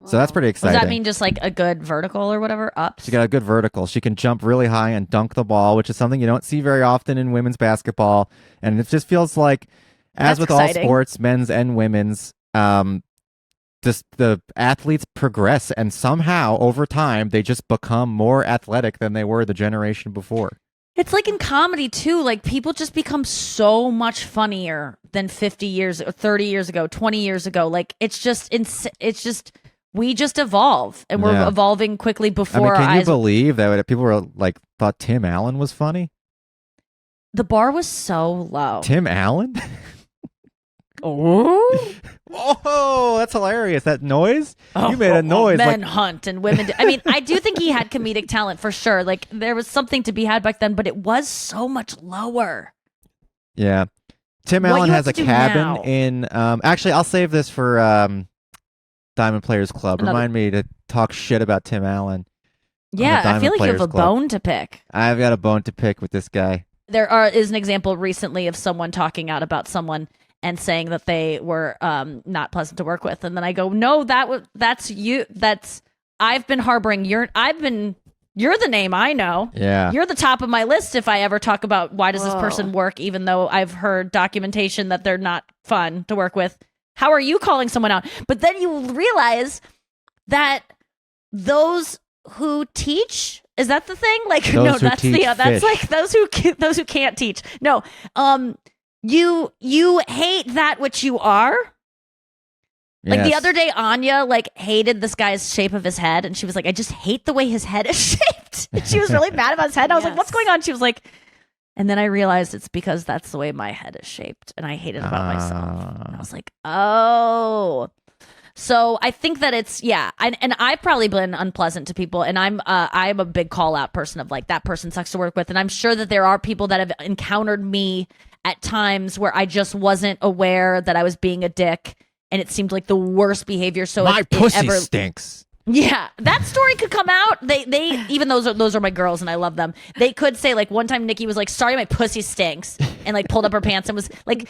so that's pretty exciting. Does that mean just like a good vertical or whatever? Ups. She got a good vertical. She can jump really high and dunk the ball, which is something you don't see very often in women's basketball. And it just feels like, as That's with exciting. all sports, men's and women's, the athletes progress, and somehow over time they just become more athletic than they were the generation before. It's like in comedy too. Like people just become so much funnier than 50 years or 30 years ago, 20 years ago. Like it's just we just evolve, and we're evolving quickly before our eyes. Can you believe that people were like thought Tim Allen was funny? The bar was so low. Tim Allen? Oh, that's hilarious. That noise? You made a noise. Men hunt and women I mean, I do think he had comedic talent for sure. Like there was something to be had back then, but it was so much lower. Yeah. Tim Allen has a cabin in actually I'll save this for Diamond Players Club. Remind me to talk shit about Tim Allen. Yeah, I feel like you have a bone to pick. I've got a bone to pick with this guy. There is an example recently of someone talking out about someone and saying that they were not pleasant to work with, and then I go, no, that's you. I've been harboring you're the name I know. Yeah, you're the top of my list if I ever talk about why does this person work, even though I've heard documentation that they're not fun to work with. How are you calling someone out? But then you realize that those who teach. Is that the thing? Like those no, that's that's like those who can't teach. No, you hate that which you are. Like the other day, Anya like hated this guy's shape of his head, and she was like, "I just hate the way his head is shaped." And she was really mad about his head. And I was like, "What's going on?" She was like, and then I realized it's because that's the way my head is shaped, and I hate it about myself. And I was like, "Oh." So I think that it's and I've probably been unpleasant to people, and I'm a big call out person of like that person sucks to work with, and I'm sure that there are people that have encountered me at times where I just wasn't aware that I was being a dick, and it seemed like the worst behavior. So my pussy stinks. Yeah, that story could come out. They even those are my girls, and I love them. They could say like one time Nikki was like, "Sorry, my pussy stinks," and like pulled up her pants and was like,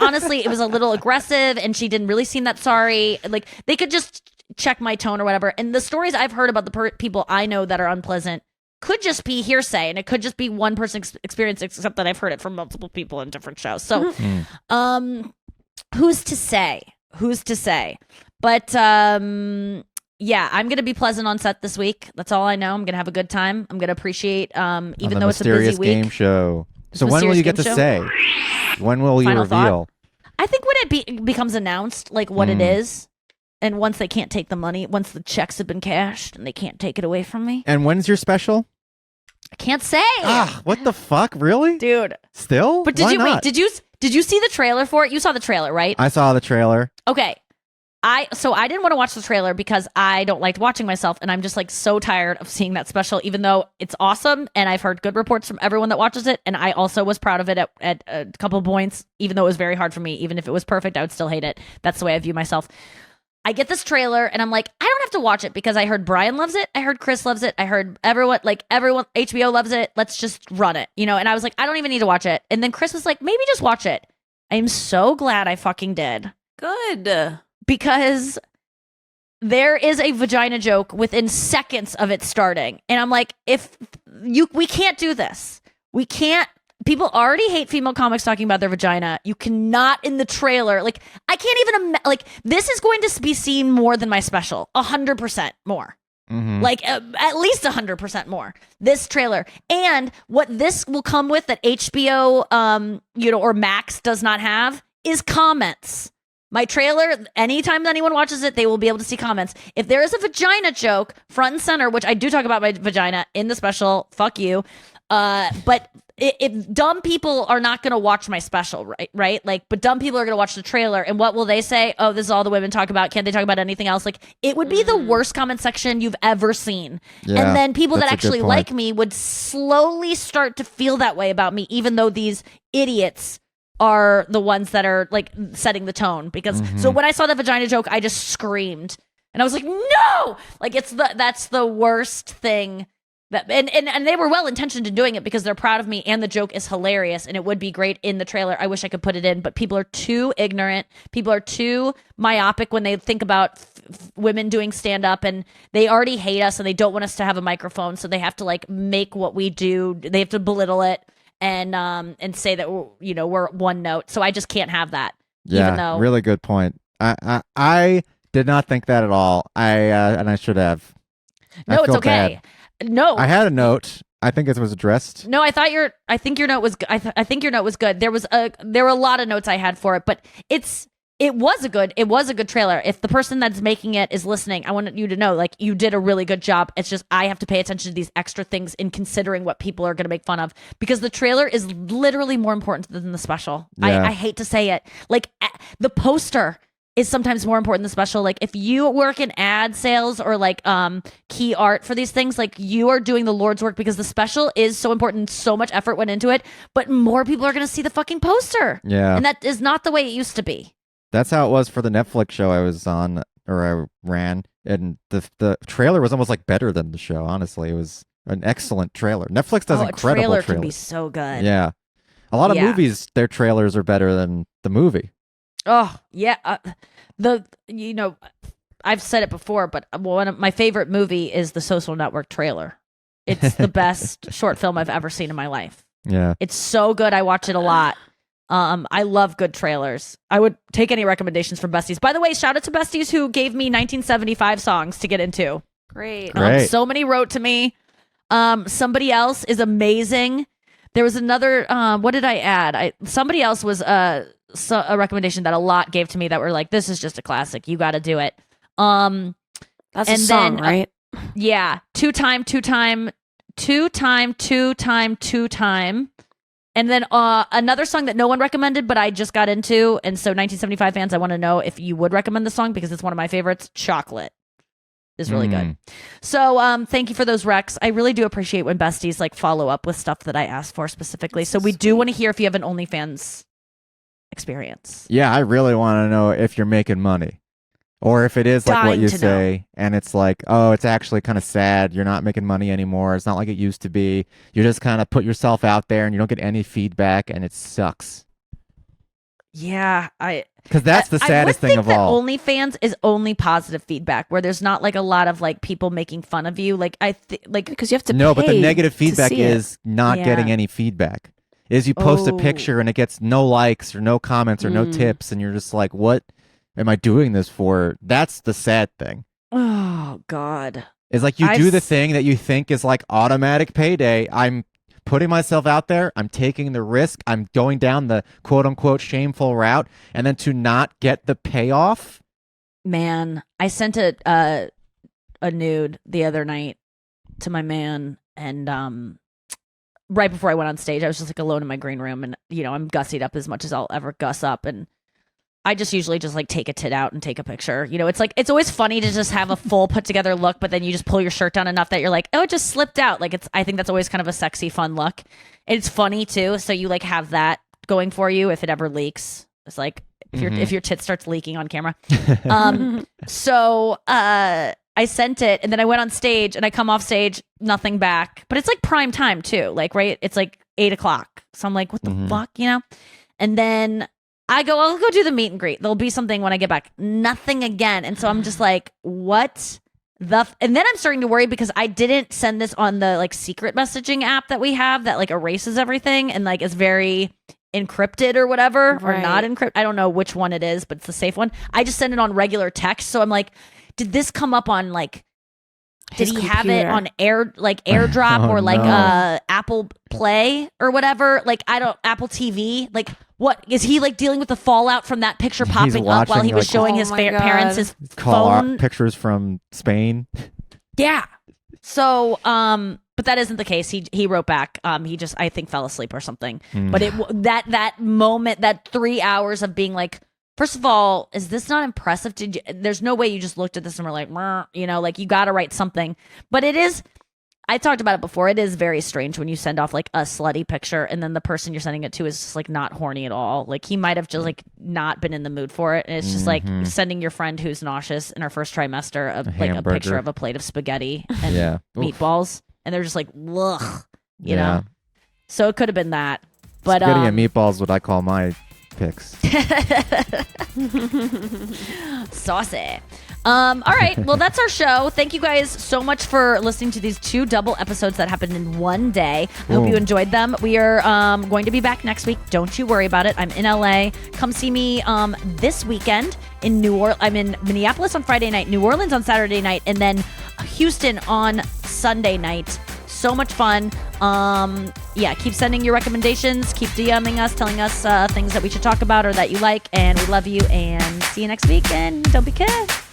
honestly, it was a little aggressive, and she didn't really seem that sorry. Like they could just check my tone or whatever. And the stories I've heard about the people I know that are unpleasant could just be hearsay, and it could just be one person's experience, except that I've heard it from multiple people in different shows. So, who's to say? But yeah, I'm going to be pleasant on set this week. That's all I know. I'm going to have a good time. I'm going to appreciate, even though it's a busy week. Game show. So when will you get to say? When will you reveal? Thought? I think when it becomes announced, like what it is, and once they can't take the money, once the checks have been cashed and they can't take it away from me. And when's your special? I can't say. What the fuck? Really? Dude. Still? But did you see the trailer for it? You saw the trailer, right? I saw the trailer. Okay. I didn't want to watch the trailer because I don't like watching myself, and I'm just like so tired of seeing that special, even though it's awesome and I've heard good reports from everyone that watches it, and I also was proud of it at a couple of points, even though it was very hard for me. Even if it was perfect, I would still hate it. That's the way I view myself. I get this trailer and I'm like, I don't have to watch it because I heard Brian loves it, I heard Chris loves it, I heard everyone HBO loves it. Let's just run it, And I was like, I don't even need to watch it. And then Chris was like, maybe just watch it. I am so glad I fucking did. Good. Because there is a vagina joke within seconds of it starting. And I'm like, we can't do this. We can't. People already hate female comics talking about their vagina. You cannot in the trailer. Like, I can't even this is going to be seen more than my special. 100% more. Mm-hmm. Like, at least 100% more. This trailer. And what this will come with that HBO, or Max does not have is comments. My trailer, anytime anyone watches it, they will be able to see comments. If there is a vagina joke front and center, which I do talk about my vagina in the special, fuck you. But if dumb people are not going to watch my special, right? But dumb people are going to watch the trailer, and what will they say? Oh, this is all the women talk about. Can't they talk about anything else? It would be the worst comment section you've ever seen. Yeah, and then people that actually like me would slowly start to feel that way about me, even though these idiots are the ones that are setting the tone. Because so when I saw that vagina joke, I just screamed, and I was like, no, that's the worst thing. And they were well intentioned in doing it because they're proud of me, and the joke is hilarious, and it would be great in the trailer. I wish I could put it in, but people are too ignorant. People are too myopic when they think about women doing stand up, and they already hate us, and they don't want us to have a microphone, so they have to make what we do. They have to belittle it and say that we're one note. So I just can't have that. Yeah, even though really good point. I did not think that at all. And I should have. No, it's okay. Bad. No, I had a note. I think it was addressed. No, I think your note was. I think your note was good. There were a lot of notes I had for it, but it was a good trailer. If the person that's making it is listening, I want you to know, like, you did a really good job. It's just I have to pay attention to these extra things in considering what people are going to make fun of, because the trailer is literally more important than the special. Yeah. I hate to say it, like the poster is sometimes more important than the special. Like, if you work in ad sales or like key art for these things, like, you are doing the Lord's work, because the special is so important. So much effort went into it, but more people are going to see the fucking poster. Yeah. And that is not the way it used to be. That's how it was for the Netflix show I was on, or I ran, and the trailer was almost like better than the show. Honestly, it was an excellent trailer. Netflix does incredible trailer trailers. Can be so good. Yeah, a lot of movies, their trailers are better than the movie. Oh yeah, I've said it before, but one of my favorite movie is the Social Network trailer. It's the best short film I've ever seen in my life. Yeah, it's so good. I watch it a lot. I love good trailers. I would take any recommendations from besties. By the way, shout out to besties who gave me 1975 songs to get into. Great. So many wrote to me. Somebody else is amazing. There was another. What did I add? Somebody else was a recommendation that a lot gave to me that were like, this is just a classic. You got to do it. That's a song, right? Yeah. Two time. And then another song that no one recommended, but I just got into. And so 1975 fans, I want to know if you would recommend the song, because it's one of my favorites. Chocolate is really good. So thank you for those recs. I really do appreciate when besties like follow up with stuff that I asked for specifically. So we do want to hear if you have an OnlyFans experience. Yeah, I really want to know if you're making money. Or if it is like what you say, and it's like, oh, it's actually kind of sad. You're not making money anymore. It's not like it used to be. You just kind of put yourself out there, and you don't get any feedback, and it sucks. Yeah, because that's the saddest thing of all. OnlyFans is only positive feedback, where there's not like a lot of like people making fun of you. Like because you have to. No, but the negative feedback is not getting any feedback. Is you post a picture and it gets no likes or no comments or no tips, and you're just like, what am I doing this for? That's the sad thing. Oh, God. It's like you do the thing that you think is like automatic payday. I'm putting myself out there. I'm taking the risk. I'm going down the quote unquote shameful route. And then to not get the payoff. Man, I sent a nude the other night to my man. And right before I went on stage, I was just like alone in my green room. And, I'm gussied up as much as I'll ever guss up. And I just usually just like take a tit out and take a picture. It's like, it's always funny to just have a full put together look, but then you just pull your shirt down enough that you're like, oh, it just slipped out. Like I think that's always kind of a sexy, fun look. It's funny too. So you like have that going for you if it ever leaks. It's like if your tit starts leaking on camera. So I sent it, and then I went on stage, and I come off stage, nothing back. But it's like prime time too. Like, right? It's like 8:00. So I'm like, what the fuck, And then I'll go do the meet and greet. There'll be something when I get back. Nothing again. And so I'm just like, what and then I'm starting to worry, because I didn't send this on the like secret messaging app that we have that like erases everything and like is very encrypted or whatever, or not encrypted. I don't know which one it is, but it's the safe one. I just send it on regular text. So I'm like, did this come up on like, did he have it on AirDrop or like Apple Play or whatever? Like, Apple TV. Like, what is he like dealing with the fallout from that picture popping up while he was showing his parents his phone pictures from Spain? Yeah. So, but that isn't the case. He wrote back. He just, I think, fell asleep or something. But that moment, that 3 hours of being like, first of all, is this not impressive? There's no way you just looked at this and were like, like you got to write something. But it is, I talked about it before. It is very strange when you send off like a slutty picture and then the person you're sending it to is just like not horny at all. Like he might have just like not been in the mood for it. And it's just like sending your friend who's nauseous in her first trimester a picture of a plate of spaghetti and meatballs. And they're just like, ugh, you know? So it could have been that. But spaghetti and meatballs, what I call my picks. Saucy. All right. Well, that's our show. Thank you guys so much for listening to these 2 double episodes that happened in one day. I hope you enjoyed them. We are going to be back next week. Don't you worry about it. I'm in LA. Come see me this weekend in New Orleans. I'm in Minneapolis on Friday night, New Orleans on Saturday night, and then Houston on Sunday night. So much fun. Yeah, keep sending your recommendations. Keep DMing us, telling us things that we should talk about or that you like. And we love you. And see you next week. And don't be kids.